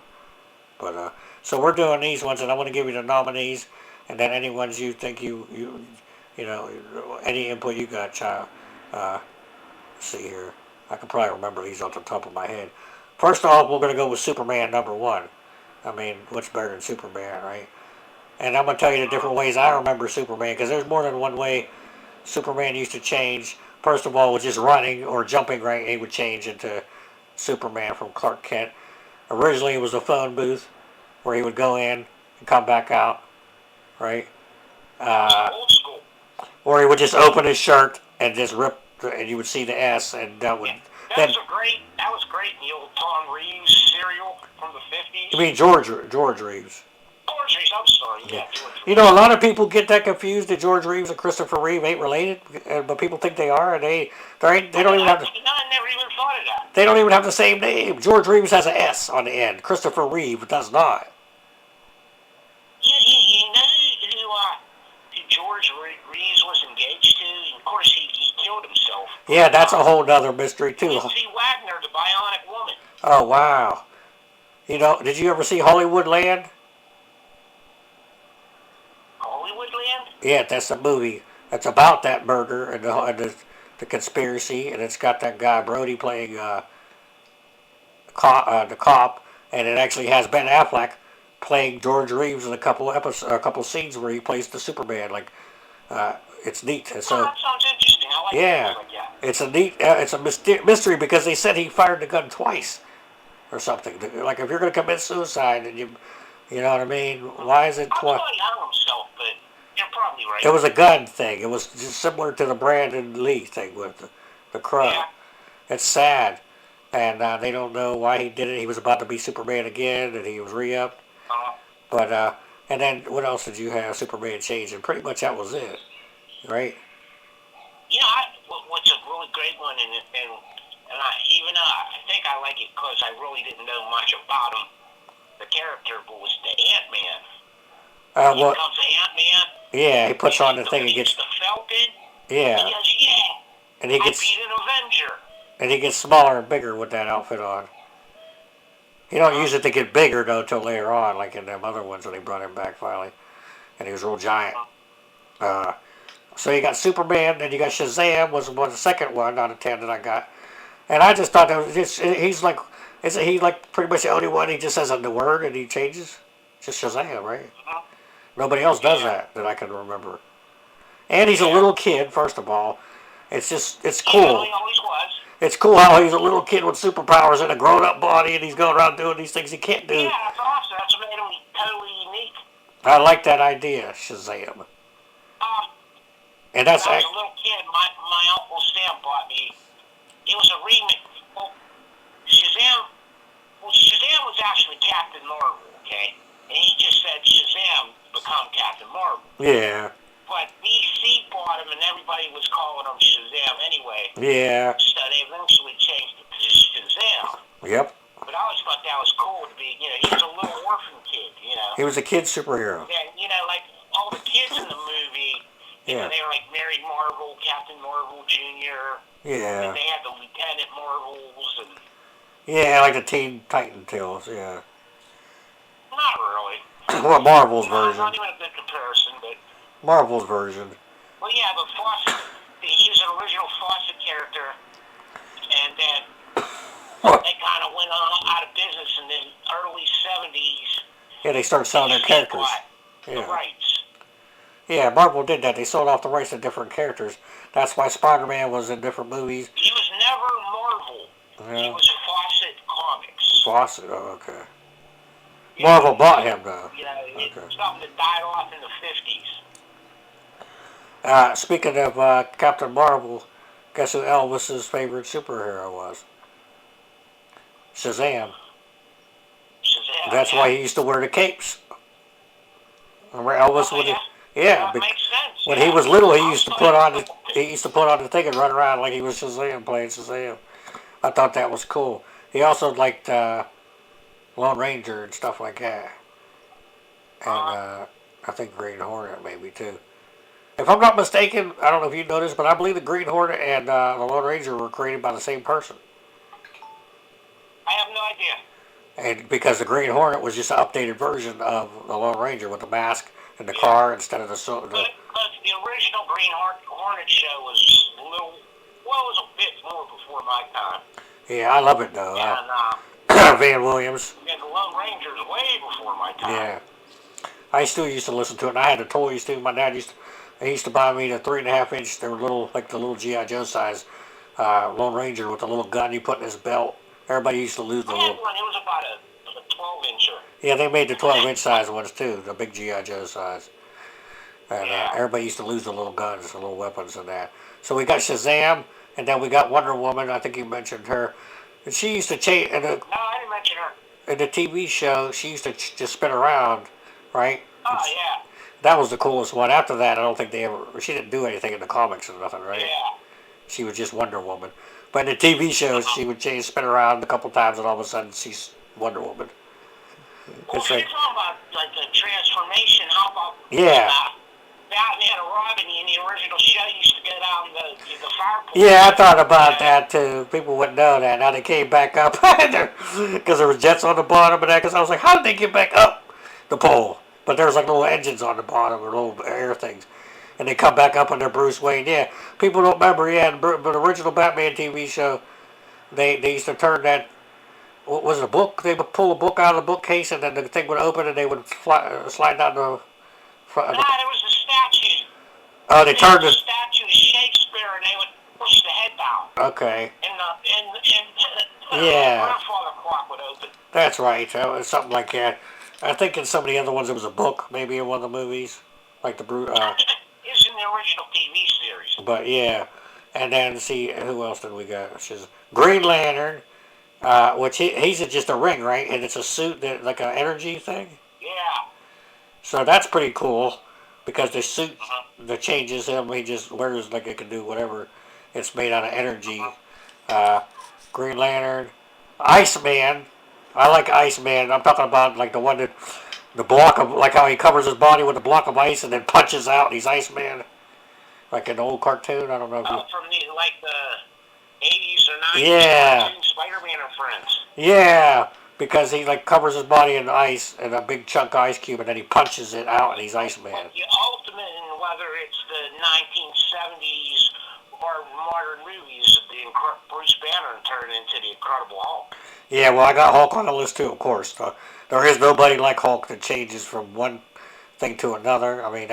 But so we're doing these ones, and I want to give you the nominees, and then any ones you think you know, any input you got, child. Let's see here. I can probably remember these off the top of my head. First off, we're going to go with Superman #1. I mean, what's better than Superman, right? And I'm going to tell you the different ways I remember Superman, because there's more than one way Superman used to change. First of all, with just running or jumping, right, he would change into Superman from Clark Kent. Originally, it was a phone booth where he would go in and come back out, right? Old school. Or he would just open his shirt and just rip, and you would see the S, and that would... That was great in the old Tom Reeves serial from the 50s. You mean George Reeves? I'm sorry. Yeah. You know, a lot of people get that confused that George Reeves and Christopher Reeve ain't related, but people think they are, and they don't even have. I never even thought of that. They don't even have the same name. George Reeves has an S on the end. Christopher Reeve does not. You know who George Reeves was engaged to? And of course, he killed himself. Yeah, that's a whole other mystery too. Lindsay Wagner, the Bionic Woman. Oh wow! You know, did you ever see Hollywood Land? Yeah, that's a movie that's about that murder and the conspiracy, and it's got that guy Brody playing the cop, and it actually has Ben Affleck playing George Reeves in a couple scenes where he plays the Superman. Like, it's neat. So, that sounds interesting. I like yeah, like that. it's a neat, it's a mystery because they said he fired the gun twice or something. Like, if you're going to commit suicide and you know what I mean? Why is it twice? I thought he hung himself, but you're probably right. It was a gun thing. It was just similar to the Brandon Lee thing with the crow. Yeah. It's sad. And they don't know why he did it. He was about to be Superman again, and he was re-upped. But, and then what else did you have Superman change? And pretty much that was it, right? You know, what's a really great one, and I think I like it because I really didn't know much about him, the character, but was the Ant-Man. He becomes Ant-Man. Yeah, he puts on the thing and gets... the Falcon. Yeah. He goes, yeah, and he gets, I beat an Avenger. And he gets smaller and bigger with that outfit on. You don't use it to get bigger, though, until later on, like in them other ones when they brought him back finally. And he was real giant. So you got Superman, then you got Shazam, was the second one out of 10 that I got. And I just thought that was just, he's like, isn't he like pretty much the only one? He just says a word and he changes? Just Shazam, right? Nobody else does that I can remember. And he's a Yeah. little kid, first of all. It's He cool. always was. It's cool how he's a little kid with superpowers in a grown-up body, and he's going around doing these things he can't do. Yeah, that's awesome. That's what made him totally unique. I like that idea, Shazam. And When that's I was a little kid, my Uncle Sam bought me. It was a remake. Well, Shazam. Well, Shazam was actually Captain Marvel, okay? And he just said Shazam become Captain Marvel. yeah, But DC bought him, and everybody was calling him Shazam anyway. yeah, So they eventually changed it to Shazam. yep. But I always thought that was cool to be, he was a little orphan kid, He was a kid superhero. And, like all the kids in the movie, Yeah, they were like Mary Marvel, Captain Marvel Jr., yeah, and they had the Lieutenant Marvels, and yeah. Like the Teen Titan Tales. Yeah. not really. Well, Marvel's Not version. even a good comparison, but, Marvel's version. well, yeah, but Fawcett, he was an original Fawcett character, and then they kind of went on out of business in the early 70s. Yeah, they started selling their characters. The Yeah. rights. Yeah, Marvel did that. They sold off the rights to different characters. That's why Spider-Man was in different movies. He was never Marvel. He Yeah. was Fawcett Comics. Fawcett, oh, okay. Yeah, Marvel bought him, though. It's Okay. something that died off in the 50s. Speaking of Captain Marvel, guess who Elvis's favorite superhero was? Shazam. Shazam. That's why he used to wear the capes. Remember Elvis Oh, would? yeah. Yeah. That makes sense. When yeah. he was little, he used to put on the thing and run around like he was Shazam, playing Shazam. I thought that was cool. He also liked Lone Ranger and stuff like that, and I think Green Hornet maybe too. If I'm not mistaken, I don't know if you noticed, but I believe the Green Hornet and the Lone Ranger were created by the same person. I have no idea. And because the Green Hornet was just an updated version of the Lone Ranger with the mask and the Yeah. car instead of the But the original Green Hornet show was a little, well, it was a bit more before my time. yeah, I love it though. And Van Williams. the Lone Ranger's way before my time. Yeah, I still used to listen to it, and I had the toys too. My dad he used to buy me the 3.5 inch. They were little, like the little GI Joe size Lone Ranger with a little gun you put in his belt. Everybody used to lose the I little. had one, it was about a 12-incher. Yeah, they made the 12-inch size ones too, the big GI Joe size. And Yeah. everybody used to lose the little guns, the little weapons, and that. So we got Shazam, and then we got Wonder Woman. I think you mentioned her. And she used to change No, I didn't mention her. in the TV show. She used to just spin around, right? Oh, yeah. That was the coolest one. After that, I don't think they ever. She didn't do anything in the comics or nothing, right? Yeah. She was just Wonder Woman. But in the TV shows, she would change, spin around a couple times, and all of a sudden, she's Wonder Woman. Well, It's you're like, talking about like the transformation. How about yeah. Batman and Robin in the original show used to get out in the fire pool? Yeah, I thought about that too. People wouldn't know that. Now they came back up because there was jets on the bottom of that. Because I was like, how did they get back up the pole? But there was like little engines on the bottom or little air things, and they come back up under Bruce Wayne. Yeah, people don't remember. Yeah, but the original Batman TV show, they used to turn that. What was it, a book? They would pull a book out of the bookcase, and then the thing would open, and they would slide down the front. Nah, there was a statue. Oh, they turned the the. statue of Shakespeare, and they would push the head down. Okay. And Yeah. the grandfather clock would open. That's right. Something like that. I think in some of the other ones it was a book, maybe in one of the movies, like the It's in the original TV series. But yeah, and then see who else did we got? She's Green Lantern, which he's just a ring, right? And it's a suit that like an energy thing. Yeah. So that's pretty cool because the suit that changes him, he just wears like it can do whatever. It's made out of energy. Green Lantern, Iceman. I like Iceman. I'm talking about like the one that the block of like how he covers his body with a block of ice and then punches out. And he's Iceman, like an old cartoon. I don't know if you. From the 80s or 90s. Yeah. Cartoon Spider-Man and Friends. Yeah, because he like covers his body in ice and a big chunk of ice cube, and then he punches it out, and he's Iceman. But the ultimate in whether it's the 1970s or modern movies, Bruce Banner turned into the Incredible Hulk. Yeah, well, I got Hulk on the list too, of course. There is nobody like Hulk that changes from one thing to another. I mean,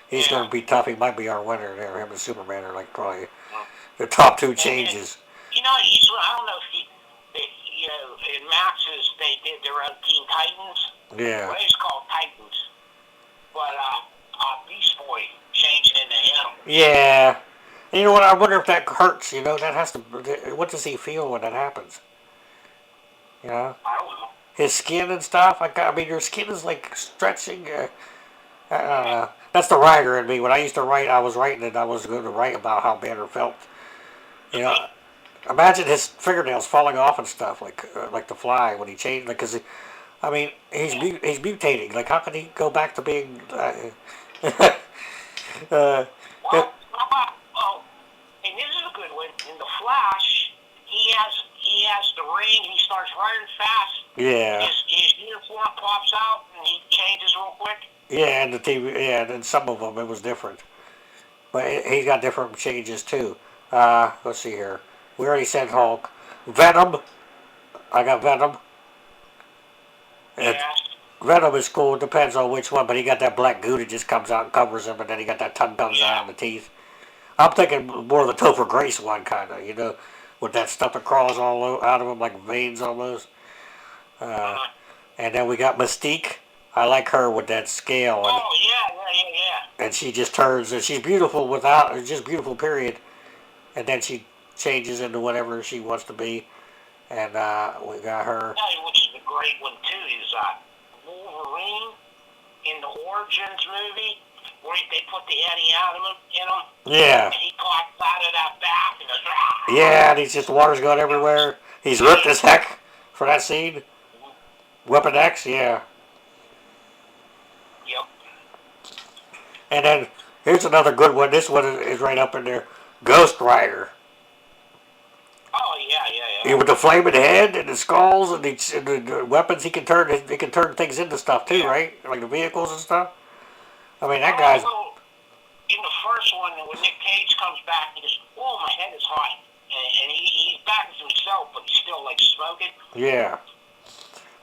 He's Yeah. going to be tough. He might be our winner there. Him and Superman are like probably the top two And then, changes. I don't know if in Max's, they did their own Teen Titans. Yeah. Well, it's called Titans. But, Beast Boy changed into him. Yeah. And you know what? I wonder if that hurts. That has to. What does he feel when that happens? You know, I don't know. his skin and stuff. I mean, your skin is like stretching. I don't know. That's the writer in me. When I used to write, I was writing and I was going to write about how Banner felt. You know, imagine his fingernails falling off and stuff, like the Fly when he changed. Like, cause I mean, he's mutating. Like, how can he go back to being? Uh, Well, oh, and this is a good one. In the Flash, he has the ring and he starts running fast. yeah, His uniform pops out and he changes real quick. yeah, and the TV, yeah, and some of them it was different, but he's got different changes too. Let's see here. We already said Hulk, Venom. I got Venom. And Yeah. Venom is cool. It depends on which one, but he got that black goo that just comes out and covers him, and then he got that tongue comes out and the teeth. I'm thinking more of the Topher Grace one, kind of, with that stuff that crawls all out of him like veins almost. Uh, and then we got Mystique. I like her with that scale, Oh, yeah. and she just turns, and she's beautiful without, just beautiful, period. And then she changes into whatever she wants to be, and we got her. Which is a great one, too, is Wolverine in the Origins movie, where they put the anti-atom in him. Yeah. And he caught out of that bath and goes, Yeah, and he's just, water's going everywhere. He's ripped as heck for that scene. Weapon X, yeah. Yep. And then here's another good one. This one is right up in there. Ghost Rider. Oh, yeah. Yeah, with the flaming head and the skulls and the weapons, he can turn things into stuff too, right? Like the vehicles and stuff. I mean, that guy's. In the first one, when Nick Cage comes back, he goes, "Oh, my head is hot," and he's back as himself, but he's still like smoking. Yeah,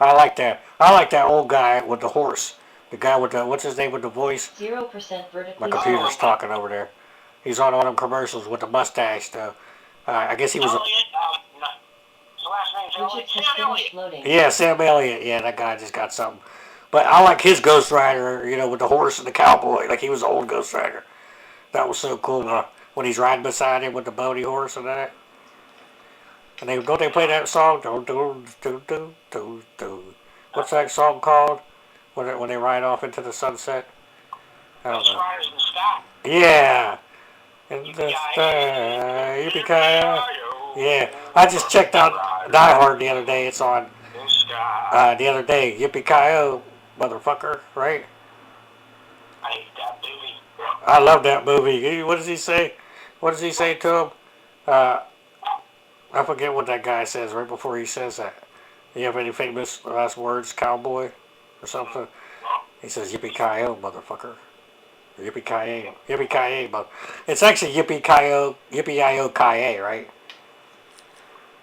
I like that. I like that old guy with the horse. The guy with the what's his name with the voice? 0% vertically. My computer's talking over there. He's on one of them commercials with the mustache though. I guess he was. No. His last name's Elliot. Digits Sam has Elliott. finished loading. Yeah, Sam Elliott. Yeah, that guy just got something. But I like his Ghost Rider, with the horse and the cowboy. Like he was the old Ghost Rider. That was so cool when he's riding beside him with the bony horse and that. And don't they play that song? What's that song called? When they ride off into the sunset? I don't Ghost know. Riders in the sky. Yeah. In the sky, yippee-ki-yo. Yeah. I just checked out Die Hard the other day. It's on In the sky. the other day. Yippee-ki-yo, motherfucker, right? I hate that movie. I love that movie. What does he say? What does he say to him? I forget what that guy says right before he says that. You have any famous last words, cowboy, or something? He says, "Yippee-ki-yo, motherfucker." Yippee-ki-yay. Yippee-ki-yay, but it's actually yippee-ki-yo, yippee-i-o-ki-yay, right?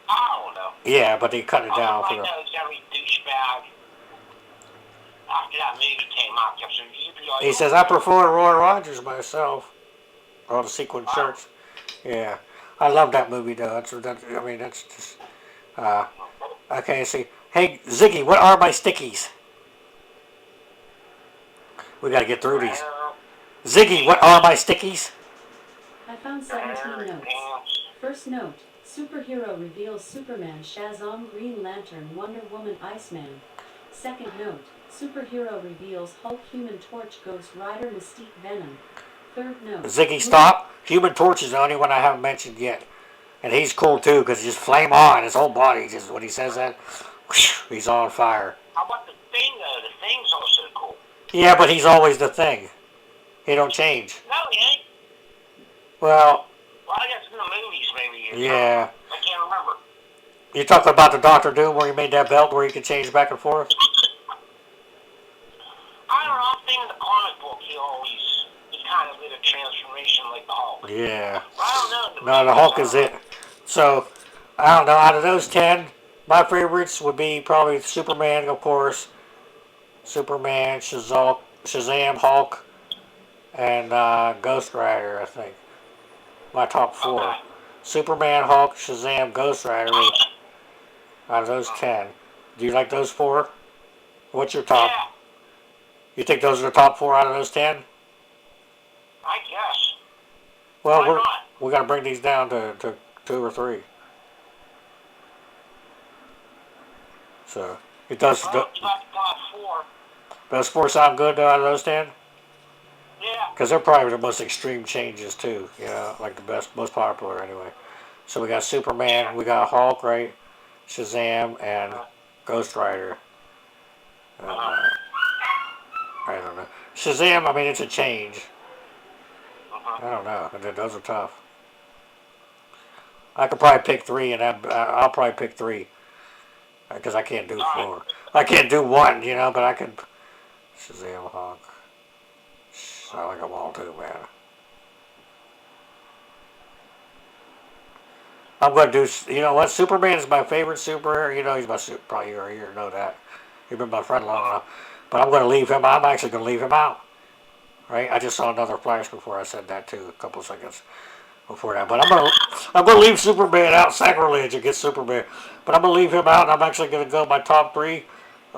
I don't know. Yeah, but they cut it down All for I the. know is every douchebag after that movie came out kept saying, "Yippee-ki-yo." He says, "I prefer Roy Rogers myself." Or the sequin shirts. Yeah, I love that movie though. That's just. Okay, see. Hey, Ziggy, what are my stickies? We gotta get through these. Ziggy, what are my stickies? I found 17 notes. First note, superhero reveals Superman, Shazam, Green Lantern, Wonder Woman, Iceman. Second note, superhero reveals Hulk, Human Torch, Ghost Rider, Mystique, Venom. Third note. Ziggy, stop. Human Torch is the only one I haven't mentioned yet. And he's cool too, because he's just flame on. His whole body, just when he says that, whoosh, he's on fire. How about the Thing, though? The Thing's also cool. Yeah, but he's always the Thing. He don't change. No, he ain't. Well, I guess in the movies, maybe. yeah. I can't remember. You talking about the Doctor Doom where he made that belt where he could change back and forth? I don't know. I'm thinking the comic book, he kind of did a transformation like the Hulk. Yeah. I don't know. No, the Hulk is it. So, I don't know. Out of those 10, my favorites would be probably Superman, of course. Superman, Shazam, Hulk. and Ghost Rider, I think. My top four. Okay. Superman, Hulk, Shazam, Ghost Rider out of those 10. Do you like those four? What's your top? Yeah, You think those are the top four out of those 10? I guess. Well, Why not? we got to bring these down to 2 or 3. So, it does. Well, you got the top 4. Those 4 sound good out of those 10? Yeah. Because they're probably the most extreme changes, too. You know, like the best, most popular, anyway. So, we got Superman, we got Hulk, right? Shazam, and Ghost Rider. Uh-huh. I don't know. Shazam, I mean, it's a change. Uh-huh. I don't know. Those are tough. I could probably pick 3, and I'll probably pick 3. Because I can't do 4. I can't do 1, you know, but I can. Shazam, Hawk. I like them all too, man. I'm going to do, you know what? Superman is my favorite superhero. You know, he's my probably you're here to know that. You've been my friend long enough. But I'm going to leave him. I'm actually going to leave him out. Right? I just saw another flash before I said that too, a couple seconds before that. But I'm gonna leave Superman out. Sacrilege against Superman. But I'm gonna leave him out, and I'm actually gonna go my top 3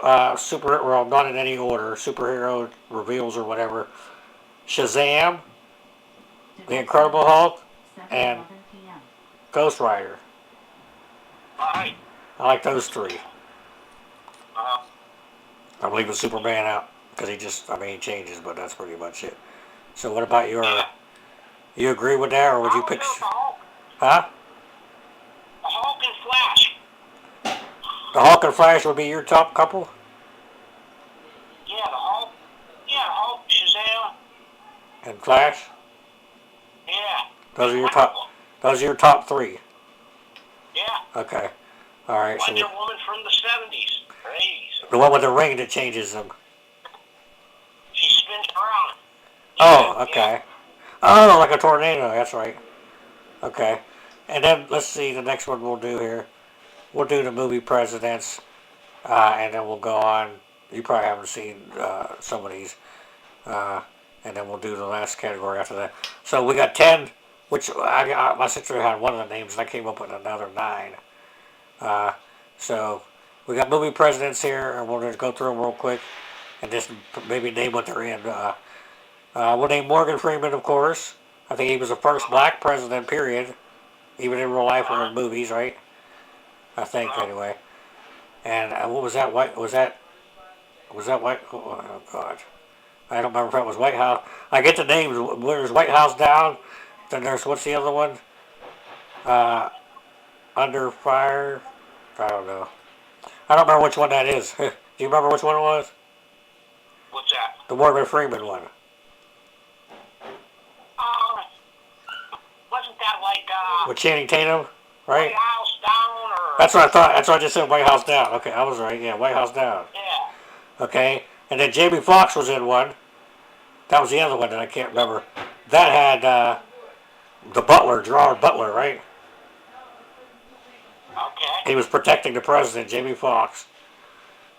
well, not in any order, superhero reveals or whatever. Shazam, The Incredible Hulk, and Ghost Rider. Alright. I like those 3. Uh-huh. I'm leaving Superman out because he changes, but that's pretty much it. So what about your? You agree with that, or would you pick? The Hulk. Huh? The Hulk and Flash. The Hulk and Flash would be your top couple? Yeah, the Hulk. Yeah, Hulk, Shazam. And Flash? Yeah. Those are your top. Those are your top 3. Yeah. Okay. All right. So Wonder Woman from the 70s. Crazy. the one with the ring that changes them. She spins around. Oh, Yeah. okay. Oh, like a tornado. That's right. Okay. And then let's see the next one we'll do here. We'll do the movie presidents, and then we'll go on. You probably haven't seen some of these, and then we'll do the last category after that. So we got 10, which my sister had one of the names, and I came up with another 9. So we got movie presidents here, and we'll just go through them real quick, and just maybe name what they're in. We'll name Morgan Freeman, of course. I think he was the first black president, period, even in real life or in movies, right? I think anyway. And what was that? White? Was that White? Oh God, I don't remember if that was White House. I get the names. There's White House down. Then there's what's the other one? Under Fire. I don't know. I don't remember which one that is. Do you remember which one it was? What's that? The Morgan Freeman one. Wasn't that like With Channing Tatum, right? White House down or? That's what I thought. That's what I just said. White House down. Okay, I was right. Yeah, White House down. Yeah. Okay, and then Jamie Foxx was in one. That was the other one that I can't remember. That had the Butler, Gerard Butler, right? Okay. He was protecting the president, Jamie Foxx.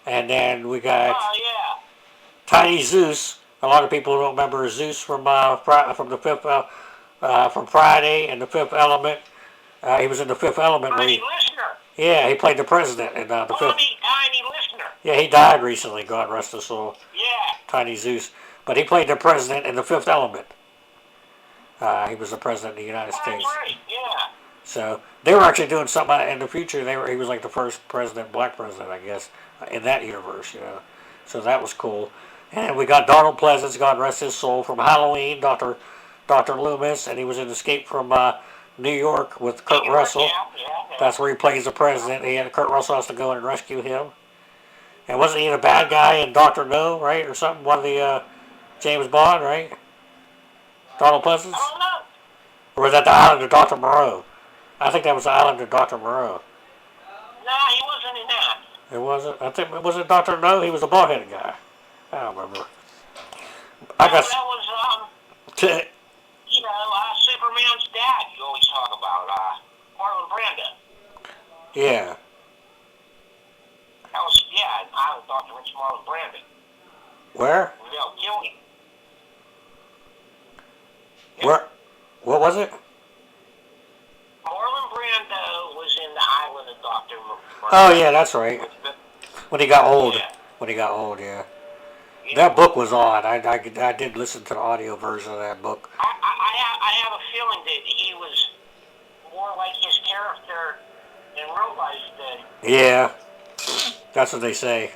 And then we got Oh yeah. Tiny Zeus. A lot of people don't remember Zeus from the fifth from Friday and the Fifth Element. He was in the Fifth Element. Tiny Listener. Yeah, he played the president in the Fifth. Tiny Listener. Yeah, he died recently. God rest his soul. Yeah. Tiny Zeus, but he played the president in the Fifth Element. He was the president of the United States. That's right. Yeah. So they were actually doing something in the future. He was like the first president, black president, I guess, in that universe, you know. So that was cool. And we got Donald Pleasance, God rest his soul, from Halloween, Dr. Loomis, and he was in Escape from New York with Kurt Russell. Yeah. That's where he plays the president. Kurt Russell has to go in and rescue him. And wasn't he the bad guy in Dr. No, right, or something? One of the James Bond, right? Donald Pleasance? I don't know. Or was that the Island of Dr. Moreau? I think that was the Island of Dr. Moreau. No, he wasn't in that. It wasn't. I think it wasn't Dr. No. He was the bald-headed guy. I don't remember. I got. That was Superman's dad. You always talk about Marlon Brando. Yeah. That was I Dr. Rich Marlon Brando. Where? They'll kill him. What was it? Marlon Brando was in The Island of Dr. Oh yeah, that's right. When he got old. Yeah. When he got old, yeah. Yeah. That book was on. I did listen to the audio version of that book. I have a feeling that he was more like his character in real life than Yeah, that's what they say.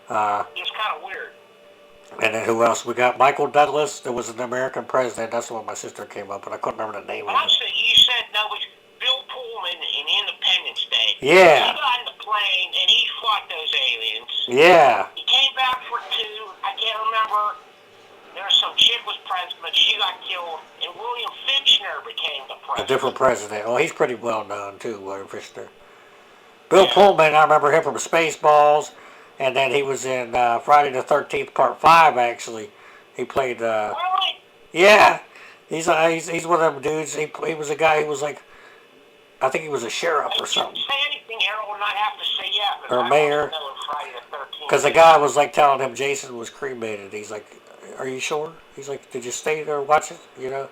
it's kind of weird. And then who else? We got Michael Douglas. There was an American president. That's what my sister came up with. I couldn't remember the name of it. You said no, it's Bill Pullman in Independence Day. Yeah. He got in the plane and he fought those aliens. Yeah. He came back for 2. I can't remember. There was some chick was president, but she got killed. And William Fichtner became the A president. different president. Oh, he's pretty well known too, William Fichtner. Bill Pullman, I remember him from Spaceballs, and then he was in Friday the 13th Part 5. Actually, he played. Really? Yeah, he's one of them dudes. He was a guy who was like, I think he was a sheriff or something. Say anything, Harold, and I have to say yeah. Or I mayor. know Friday the 13th. Because the guy was like telling him Jason was cremated. He's like, "Are you sure?" He's like, "Did you stay there and watch it?" You know.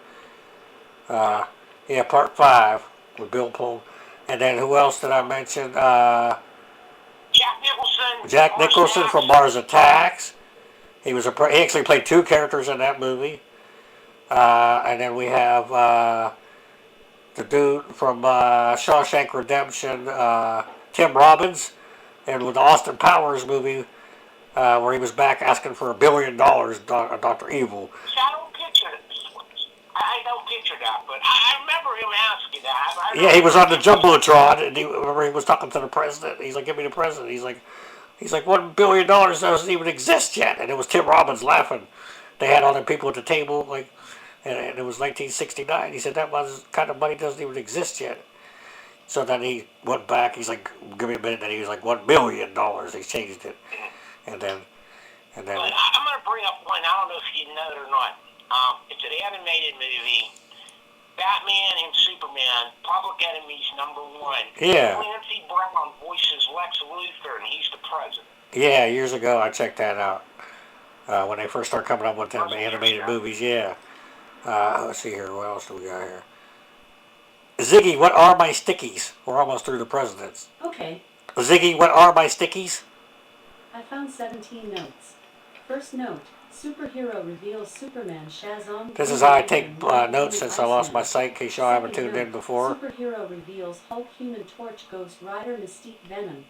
Yeah, Part 5 with Bill Pullman. And then who else did I mention? Jack Nicholson. Jack Nicholson from Mars Attacks. He actually played 2 characters in that movie. And then we have the dude from Shawshank Redemption, Tim Robbins, and with the Austin Powers movie, where he was back asking for $1 billion, Dr. Evil. I don't picture that, but I remember him asking that. Yeah, he was on the Jumbotron, and remember he was talking to the president. He's like, "Give me the president." He's like, $1 billion doesn't even exist yet. And it was Tim Robbins laughing. They had all the people at the table, like, and it was 1969. He said that kind of money doesn't even exist yet. So then he went back. He's like, "Give me a minute." And he was like, $1 billion. He changed it, and then. But I'm going to bring up one. I don't know if you know it or not. It's an animated movie. Batman and Superman, Public Enemies #1. Yeah. Clancy Brown voices Lex Luthor, and he's the president. Yeah, years ago I checked that out. When they first started coming up with them animated movies, yeah. Let's see here. What else do we got here? Ziggy, what are my stickies? We're almost through the presidents. Okay. Ziggy, what are my stickies? I found 17 notes. First note. Superhero reveals Superman Shazam. This is how I take notes since I lost my sight, in case y'all haven't tuned in before. Superhero reveals Hulk, Human Torch, Ghost Rider, Mystique, Venom.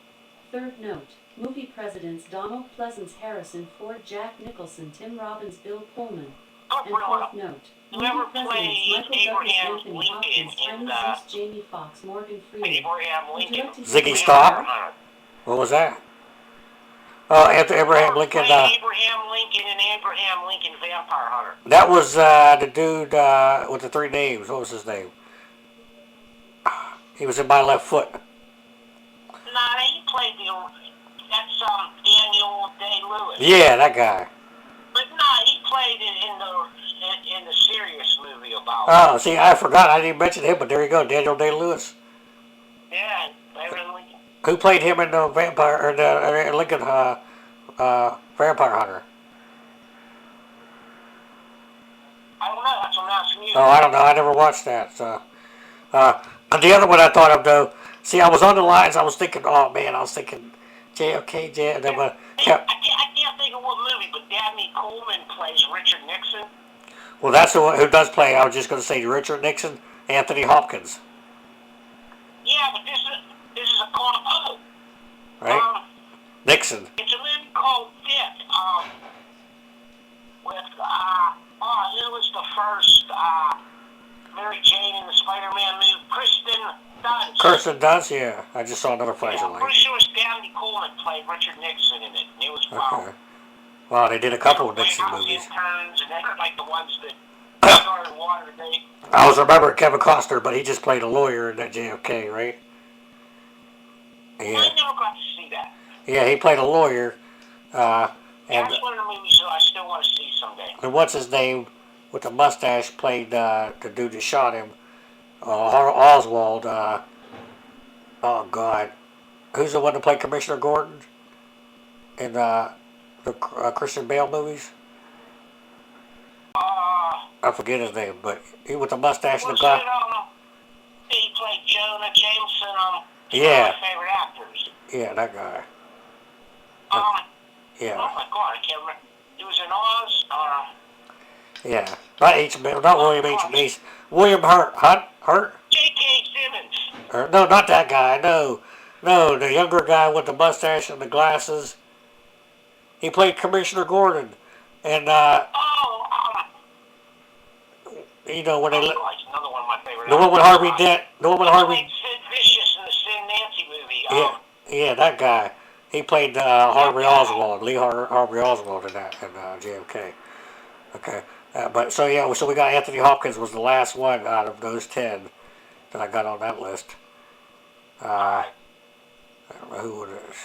Third note. Movie presidents Donald Pleasance, Harrison Ford, Jack Nicholson, Tim Robbins, Bill Pullman. And fourth note. Whoever played Abraham Lincoln in the Jamie Foxx, Morgan Freeman. Abraham Lincoln. Ziggy Stop? What was that? Oh, after Abraham Lincoln. Abraham Lincoln and Abraham Lincoln Vampire Hunter. That was the dude with the 3 names. What was his name? He was in My Left Foot. Nah, he played that's Daniel Day-Lewis. Yeah, that guy. But nah, he played it in the serious movie about. Oh, see, I forgot. I didn't mention him, but there you go, Daniel Day-Lewis. Yeah, Abraham Lincoln. Who played him in the Vampire or the Lincoln Vampire Hunter? I don't know. That's what I'm asking you. Oh, I don't know. I never watched that. So, the other one I thought of though. See, I was on the lines. I was thinking, oh man, I was thinking JFK, and then I can't think of what movie, but Dabney Coleman plays Richard Nixon. Well, that's the one who does play. I was just going to say Richard Nixon, Anthony Hopkins. Yeah, but this is a call. Right. Nixon. It's a movie called Dick. With who was the first Mary Jane in the Spider-Man movie? Kristen Dunst. Kirsten Dunst, yeah. I just saw another flashing I'm pretty light. sure it was Dabney Coleman played Richard Nixon in it. And it was Okay. Well, they did a couple of Nixon movies. Interns, and they were like the ones that started Watergate. I was remembering Kevin Costner, but he just played a lawyer in that JFK, right? Yeah. I never got to see that. Yeah, he played a lawyer. And That's one of the movies that I still want to see someday. and what's his name with the mustache played the dude that shot him, Oswald. Oh God, who's the one that played Commissioner Gordon in the Christian Bale movies? I forget his name, but he with the mustache and the Was glass. it, he played Jonah Jameson, he's Yeah. one of my favorite actors. Yeah, that guy. Yeah. Oh my god, I can't remember. He was in Oz, Yeah. Not William H. Mason. William Hurt. Hurt? J.K. Simmons. No, not that guy. No. No, the younger guy with the mustache and the glasses. He played Commissioner Gordon. And, you know, when they... Another one of my favorite The one with Harvey Dent. The one with He Harvey... played Sid Vicious in the Sin Nancy movie. Yeah, that guy. He played Harvey Oswald, Harvey Oswald in that, in JFK. Okay. So we got Anthony Hopkins was the last one out of those 10 that I got on that list. I don't know who it is.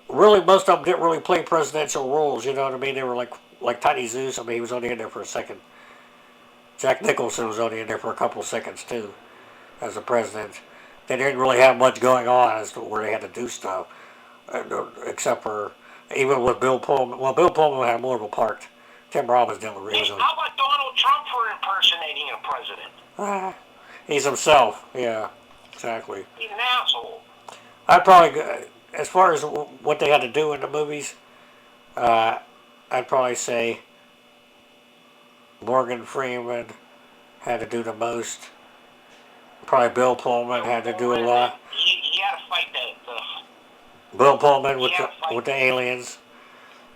Really, most of them didn't really play presidential roles, you know what I mean? They were like Tiny Zeus. I mean, he was only in there for a second. Jack Nicholson was only in there for a couple of seconds, too, as the president. They didn't really have much going on as to where they had to do stuff, except for, even with Bill Pullman. Well, Bill Pullman had more of a part. Tim Robbins didn't really. How about Donald Trump for impersonating a president? He's himself, yeah, exactly. He's an asshole. I'd probably, as far as what they had to do in the movies, I'd probably say Morgan Freeman had to do the most. Probably Bill Pullman had to do a lot. He had to fight the Bill Pullman with the aliens.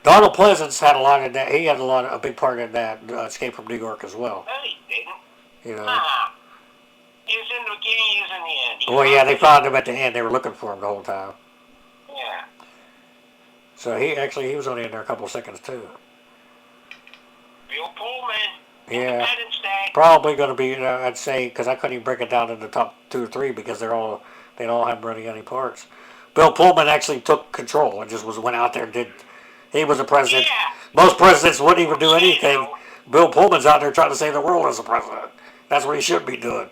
Donald Pleasance had a lot in that. He had a big part in that Escape from New York as well. No, he didn't. You know. He was in the beginning, he was in the end. Well, yeah, they found him at the end. They were looking for him the whole time. Yeah. So he was only in there a couple of seconds too. Bill Pullman. Yeah. Independence Day. Probably going to be, I'd say, because I couldn't even break it down into the top 2 or 3 because they all haven't really any parts. Bill Pullman actually took control and just went out there and did. He was a president. Yeah. Most presidents wouldn't even do anything. Bill Pullman's out there trying to save the world as a president. That's what he should be doing.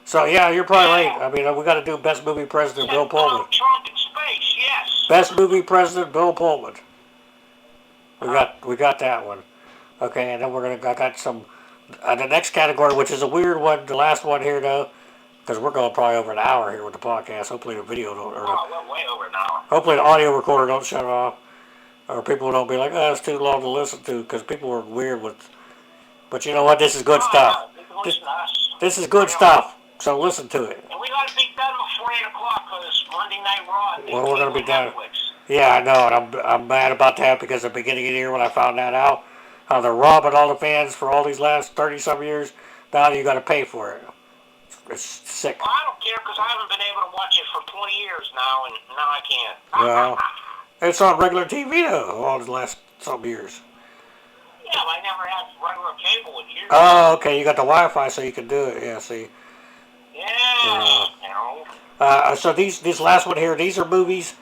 So yeah, you're probably right. I mean, we got to do best movie president Bill Pullman. Trump in space, yes. Best movie president Bill Pullman. We got that one. Okay, and then I got some. The next category, which is a weird one, the last one here though, because we're going probably over an hour here with the podcast. Hopefully the video don't. We're way over an hour. Hopefully the audio recorder don't shut off, or people don't be like, "Oh, it's too long to listen to," because people are weird with. But you know what? This is good stuff. This is good stuff. So listen to it. And we got to be done before 8 o'clock because Monday Night Raw. Well, we're going to be done. Yeah, I know, and I'm mad about that because at the beginning of the year when I found that out, how they're robbing all the fans for all these last 30-some years, now you got to pay for it. It's sick. Well, I don't care because I haven't been able to watch it for 20 years now, and now I can't. Well, it's on regular TV though, all the last some years. Yeah, but I never had regular cable in years. Oh, okay, you got the Wi-Fi so you can do it. Yeah, see. Yeah. So these last one here, these are movies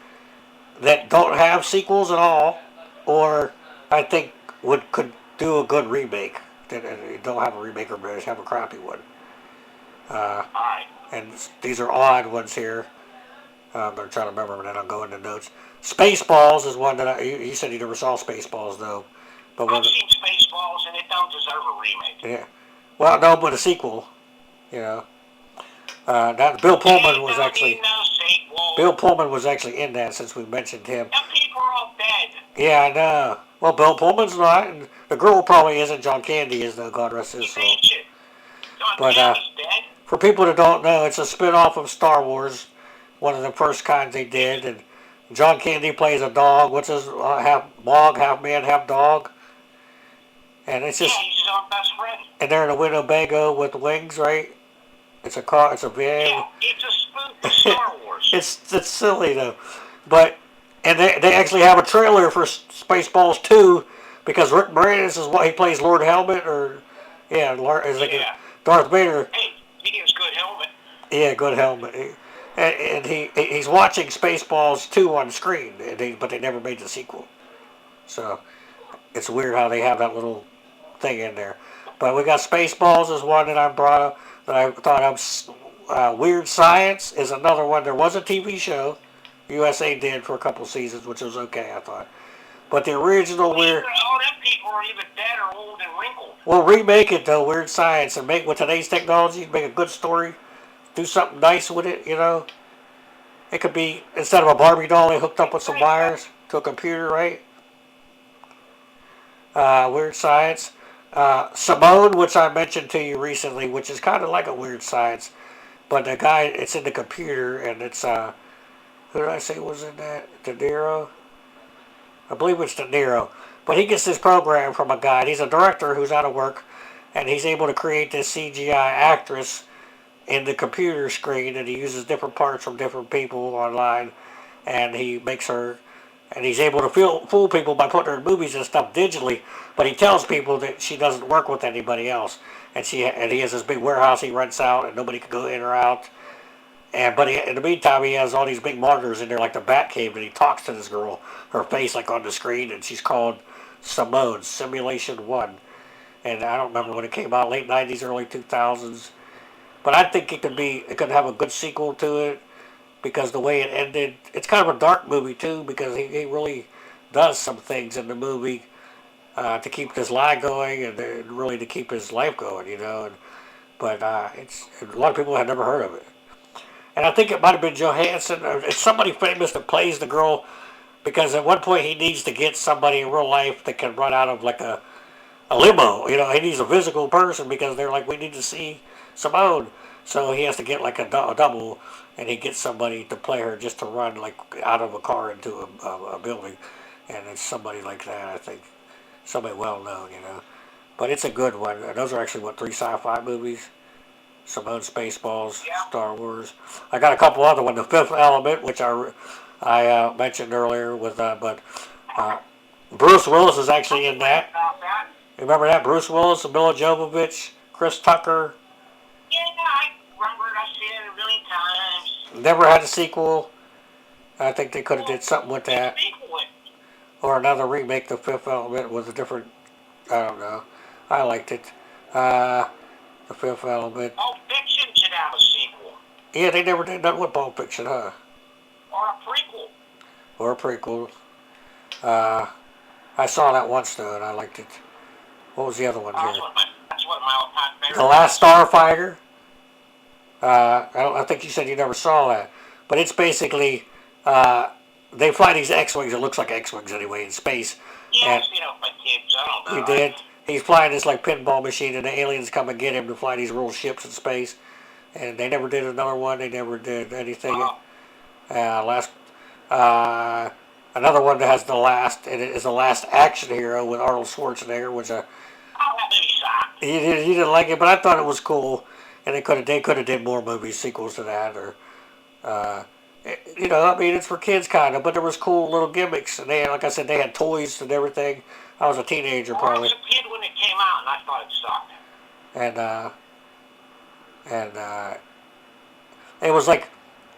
that don't have sequels at all, or I think could do a good remake. That don't have a remake or just have a crappy one. Alright. And these are odd ones here. I'm trying to remember, and then I'll go into notes. Spaceballs is one that you said you never saw Spaceballs though. But I've seen Spaceballs and it don't deserve a remake. Yeah. Well, no, but a sequel. You know. That Bill Pullman was actually. Bill Pullman was actually in that since we mentioned him. Them people are all dead. Yeah, I know. Well, Bill Pullman's not, and the girl probably isn't. John Candy is, though. God rest his soul. But dead. For people that don't know, it's a spin-off of Star Wars, one of the first kinds they did, and John Candy plays a dog. What's his half dog, half man, half dog? And it's just. Yeah, he's his own best friend. And they're in a Winnebago with wings, right? It's a car. It's a van. Yeah, it's a spoof of Star Wars. It's silly though, and they actually have a trailer for Spaceballs 2 because Rick Moranis is what he plays Lord Helmet Darth Vader. Hey, he gives good helmet. Yeah, good helmet. And he's watching Spaceballs 2 on screen, but they never made the sequel. So it's weird how they have that little thing in there. But we got Spaceballs is one that I brought up that I thought of. Weird Science is another one. There was a TV show USA did for a couple seasons, which was okay, I thought. But the original Weird... All them people are even dead or old and wrinkled. Well, remake it, though, Weird Science, and make with today's technology, make a good story, do something nice with it, you know? It could be, instead of a Barbie doll, they hooked up with some wires to a computer, right? Weird Science. Simone, which I mentioned to you recently, which is kind of like a Weird Science. But the guy, it's in the computer, and it's, who did I say was in that? De Niro? I believe it's De Niro. But he gets this program from a guy. He's a director who's out of work, and he's able to create this CGI actress in the computer screen, and he uses different parts from different people online, and he makes her, and he's able to fool people by putting her in movies and stuff digitally, but he tells people that she doesn't work with anybody else, and he has this big warehouse he rents out, and nobody can go in or out. But in the meantime, he has all these big monitors in there, like the Batcave, and he talks to this girl, her face like on the screen, and she's called Simone, Simulation 1. And I don't remember when it came out, late 90s, early 2000s. But I think it could have a good sequel to it, because the way it ended, it's kind of a dark movie too, because he really does some things in the movie to keep this lie going, and really to keep his life going, you know. But it's a lot of people have never heard of it. And I think it might have been Johansson, or it's somebody famous that plays the girl, because at one point he needs to get somebody in real life that can run out of like a limo. You know, he needs a physical person, because they're like, we need to see Simone. So he has to get like a double, and he gets somebody to play her just to run like out of a car into a building. And it's somebody like that, I think. Somebody well known, you know. But it's a good one. And those are actually, 3 sci-fi movies? Simone, Spaceballs, Star Wars. I got a couple other ones. The Fifth Element, which I mentioned earlier, with Bruce Willis is actually in that. Remember that? Bruce Willis, Mila Jovovich, Chris Tucker. Yeah, I remember it. I've seen it a million times. Never had a sequel. I think they could have did something with that. Or another remake, The Fifth Element, with a different, I don't know. I liked it. The Fifth Element. Pulp Fiction should have a sequel. Yeah, they never did nothing with Pulp Fiction, huh? Or a prequel. I saw that once, though, and I liked it. What was the other one here? That's what my all-time favorite. The Last Starfighter. I think you said you never saw that. But it's basically, they fly these X-Wings. It looks like X-Wings anyway, in space. Yeah, I've seen it with my kids. I don't know. You did? He's flying this like pinball machine, and the aliens come and get him to fly these real ships in space. And they never did another one. They never did anything. Another one that has and it is the Last Action Hero with Arnold Schwarzenegger, which that movie sucked. you didn't like it, but I thought it was cool. And they could have did more movies, sequels to that, or you know, I mean, it's for kids kind of, but there was cool little gimmicks, and like I said, they had toys and everything. I was a teenager probably. I was a kid when it came out, and I thought it sucked. And it was like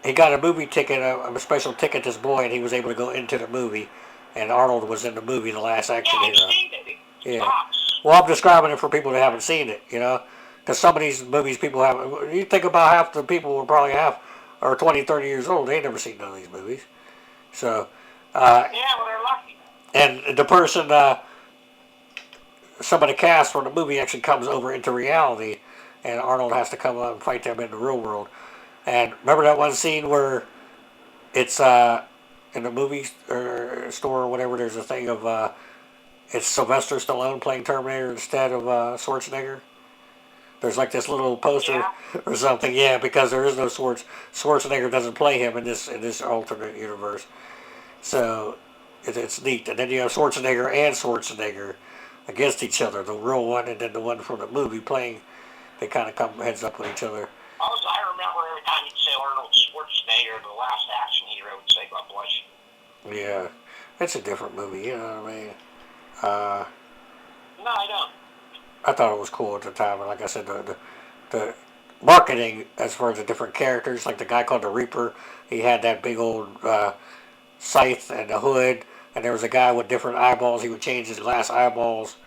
he got a movie ticket, a special ticket, this boy, and he was able to go into the movie. And Arnold was in the movie, The Last Action Hero. I've seen it. Yeah. Well, I'm describing it for people that haven't seen it, you know, because some of these movies people haven't. You think about half the people were probably 20, 30 years old. They ain't never seen none of these movies. So. Yeah, well, they're lucky. And the person, some of the cast from the movie actually comes over into reality, and Arnold has to come up and fight them in the real world. And remember that one scene where it's in the movie store or whatever, there's a thing of it's Sylvester Stallone playing Terminator instead of Schwarzenegger? There's like this little poster or something, because there is no Schwarzenegger doesn't play him in this alternate universe. So it's neat. And then you have Schwarzenegger and Schwarzenegger against each other, the real one and then the one from the movie playing. They kind of come heads up with each other. Also, I remember every time you'd say Arnold Schwarzenegger, The Last Action Hero, would say, God bless you. Yeah, it's a different movie, you know what I mean? No, I don't. I thought it was cool at the time, and like I said, the marketing as far as the different characters, like the guy called the Reaper, he had that big old scythe and a hood, and there was a guy with different eyeballs. He would change his glass eyeballs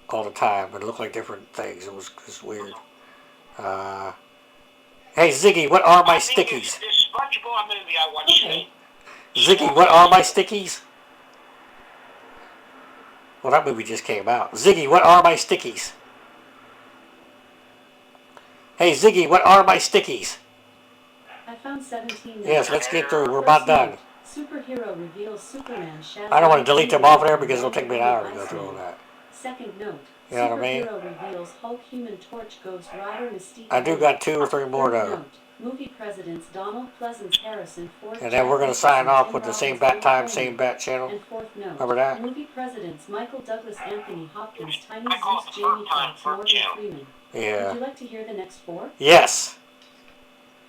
all the time, but it looked like different things. It was weird. Hey Ziggy, what are my stickies? This SpongeBob movie I watched today. Ziggy, what are my stickies? Well, that movie just came out. Ziggy, what are my stickies? Hey, Ziggy, what are my stickies? I found 17 notes. Yes, let's get through. We're First about done. note, superhero reveals Superman Shazam. I don't want to delete them off there because it'll Wonder take me an Woman hour to go through all Iceman. that. Second note, You know what I mean? superhero reveals Hulk, Human Torch, Ghost Rider, Mystique. I do got 2 or 3 more Third though. note, movie presidents Donald Pleasance, Harrison Ford, And then we're going to sign off with the same bat time, same bat channel. And fourth note, Remember that? movie presidents Michael Douglas, Anthony Hopkins, Tiny I call Zeus, it the Jamie third time Foxx, for Morgan channel. Freeman. Yeah. Would you like to hear the next 4? Yes.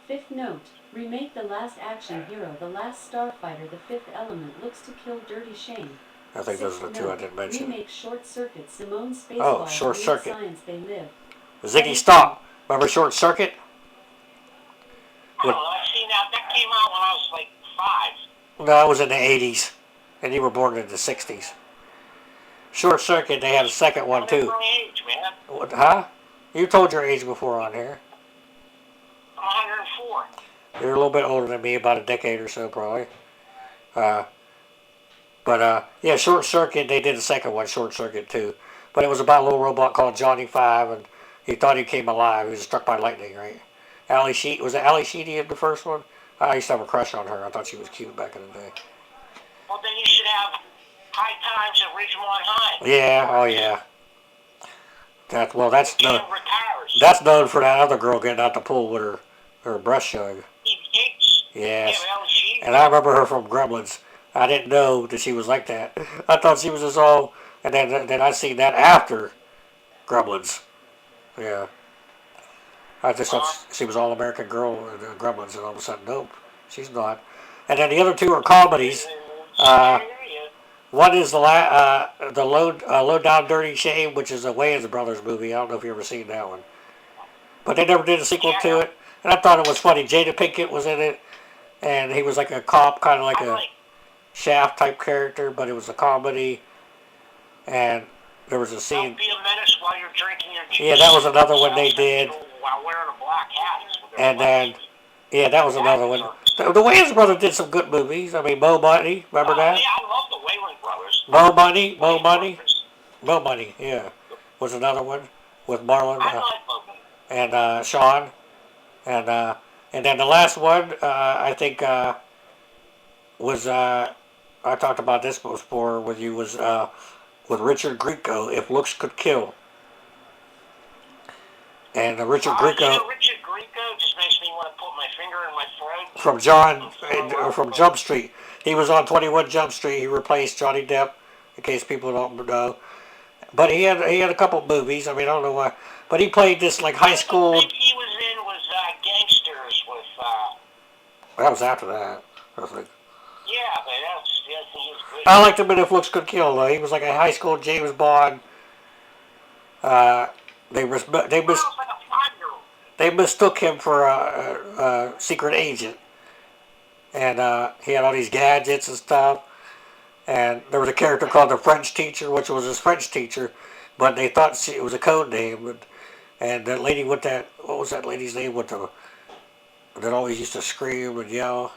Fifth note, remake The Last Action Hero, The Last Starfighter, The Fifth Element, looks to kill Dirty Shame. I think those are the 2 I didn't mention. Remake Short Circuit, Simone Spaceball, Oh, Short Circuit. Science They Live. Ziggy, stop. Remember Short Circuit? I don't know. I've seen that. That came out when I was like 5. No, I was in the 80s. And you were born in the 60s. Short Circuit, they had a second one too. My age, man. What, huh? You told your age before on here. I'm 104. You're a little bit older than me, about a decade or so probably. Yeah, Short Circuit, they did a second one, Short Circuit too. But it was about a little robot called Johnny Five, and he thought he came alive. He was struck by lightning, right? Was it Ali Sheedy in the first one? I used to have a crush on her. I thought she was cute back in the day. Well, then you should have High Times at Ridgemont High. Yeah, oh yeah. That's Jim known. retires. That's known for that other girl getting out the pool with her breast showing. Steve Yates. Yes. Yeah, well, she. And I remember her from Gremlins. I didn't know that she was like that. I thought she was just all, and then I seen that after Gremlins. Yeah. I just thought she was all American girl in Gremlins, and all of a sudden, nope, she's not. And then the other 2 are comedies. One is the Low Down Dirty Shame, which is a Wayans Brothers movie. I don't know if you ever seen that one, but they never did a sequel to it. And I thought it was funny. Jada Pinkett was in it, and he was like a cop, kind of like a Shaft type character, but it was a comedy. And there was a scene. Don't be a menace while you're drinking your juice. Yeah, that was another one they did. While wearing a black hat. And then, yeah, that was another one. The Wayans Brothers did some good movies. I mean, Mo Money, remember that? Yeah, I love the Wayland Brothers. Mo Money, yeah, was another one with Marlon I like Mo Money. and Sean, and then the last one I think was I talked about this before with you was with Richard Grieco, If Looks Could Kill. And Richard Grieco. Richard Grieco just makes me want to put my finger in my throat. From Jump Street. He was on 21 Jump Street. He replaced Johnny Depp, in case people don't know. But he had a couple movies. I mean, I don't know why. But he played this like high school. The thing he was in was Gangsters with. That was after that. I was like, yeah, but he was good. I liked him in If Looks Could Kill though. He was like a high school James Bond. They mistook him for a secret agent, and he had all these gadgets and stuff. And there was a character called the French teacher, which was his French teacher, but they thought it was a code name. And that lady with that, what was that lady's name with that always used to scream and yell?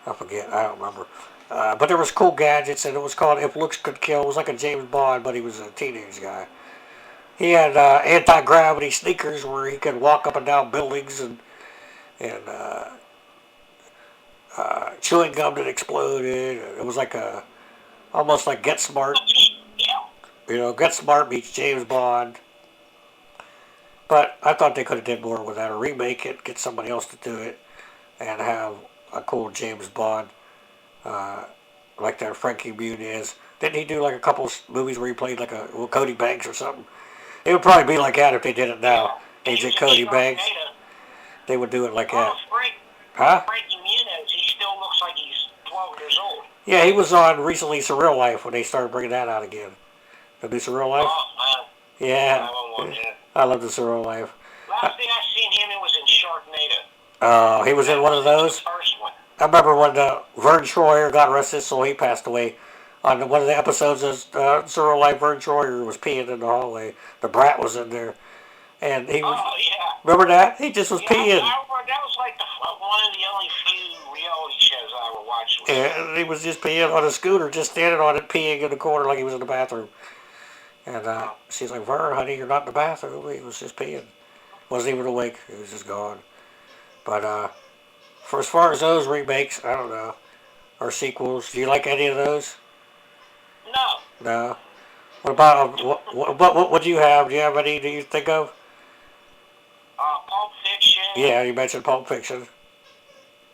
I forget, I don't remember. But there was cool gadgets, and it was called If Looks Could Kill. It was like a James Bond, but he was a teenage guy. He had anti-gravity sneakers where he could walk up and down buildings and chewing gum that exploded. It was like almost like Get Smart. You know, Get Smart meets James Bond. But I thought they could have did more with that, or remake it, get somebody else to do it, and have a cool James Bond like that Frankie Muniz. Didn't he do like a couple movies where he played like Cody Banks or something? It would probably be like that if they did it now. Agent Cody Banks. They would do it like that. Huh? Frankie Muniz, he still looks like he's 12 years old. Yeah, he was on recently Surreal Life when they started bringing that out again. The new Surreal Life? Oh, yeah. I love the Surreal Life. Last thing I seen him in was in Sharknado. Oh, he was in one of those? The first one. I remember when Vern Troyer, God rest his soul, he passed away. On one of the episodes of Surreal Life, Vern Troyer was peeing in the hallway. The Brat was in there. And he was... Oh, yeah. Remember that? He just was peeing. That was like one of the only few reality shows I ever watched And he was just peeing on a scooter, just standing on it, peeing in the corner like he was in the bathroom. And she's like, Vern, honey, you're not in the bathroom. He was just peeing. Wasn't even awake. He was just gone. But for as far as those remakes, I don't know. Or sequels, do you like any of those? No. No. What about what do you have? Do you have any? Do you think of? Pulp Fiction. Yeah, you mentioned Pulp Fiction.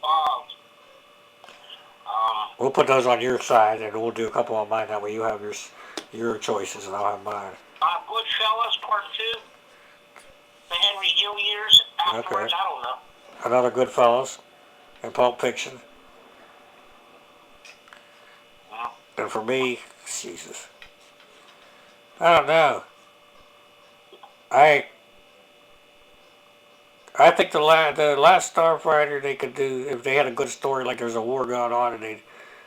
Uh, We'll put those on your side, and we'll do a couple on mine. That way, you have your choices, and I'll have mine. Goodfellas Part 2. The Henry Hill years afterwards. Okay. I don't know. Another Goodfellas and Pulp Fiction. And for me, Jesus, I don't know. I I think the last Starfighter they could do if they had a good story, like there's a war going on, and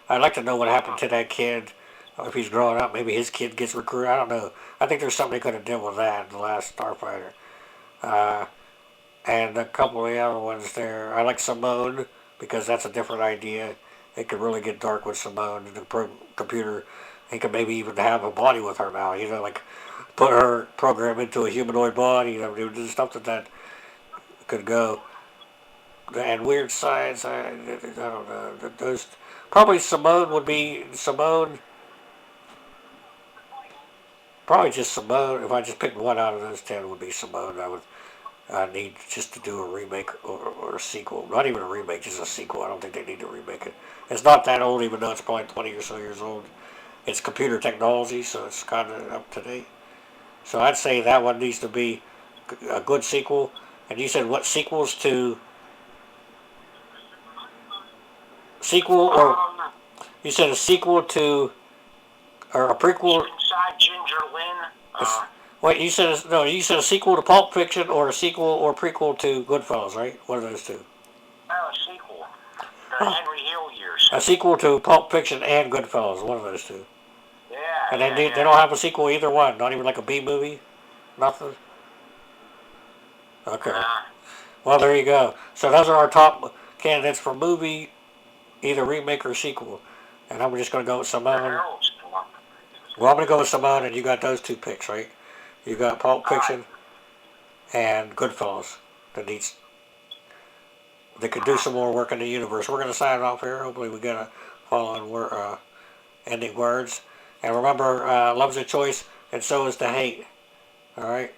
I'd like to know what happened to that kid. If he's growing up, maybe his kid gets recruited. I don't know. I think there's something they could have done with that in the last Starfighter. Uh, and a couple of the other ones there. I like Simone because that's a different idea. It could really get dark with Simone. The computer, he could maybe even have a body with her now. You know, like put her program into a humanoid body. You know, do stuff that could go. And weird science. I don't know. Those probably Simone would be Simone. Probably just Simone. If I just picked one out of those 10, it would be Simone. I need just to do a remake or a sequel. Not even a remake, just a sequel. I don't think they need to remake it. It's not that old, even though it's probably 20 or so years old. It's computer technology, so it's kind of up to date. So I'd say that one needs to be a good sequel. And you said what sequels to sequel or you said a sequel to or a prequel? Inside Ginger Lynn. Wait, you said no. You said a sequel to Pulp Fiction or a sequel or prequel to Goodfellas, right? One of those two. A sequel. The Henry Hill years. A sequel to Pulp Fiction and Goodfellas, one of those two. Yeah. And they don't have a sequel either one. Not even like a B movie. Nothing. Okay. Well, there you go. So those are our top candidates for movie, either remake or sequel. And I'm just going to go with Simone. Well, I'm going to go with Simone, and you got those two picks, right? You got Pulp Fiction and Goodfellas. They could do some more work in the universe. We're going to sign off here. Hopefully we get a following ending words. And remember, love's a choice, and so is the hate. All right?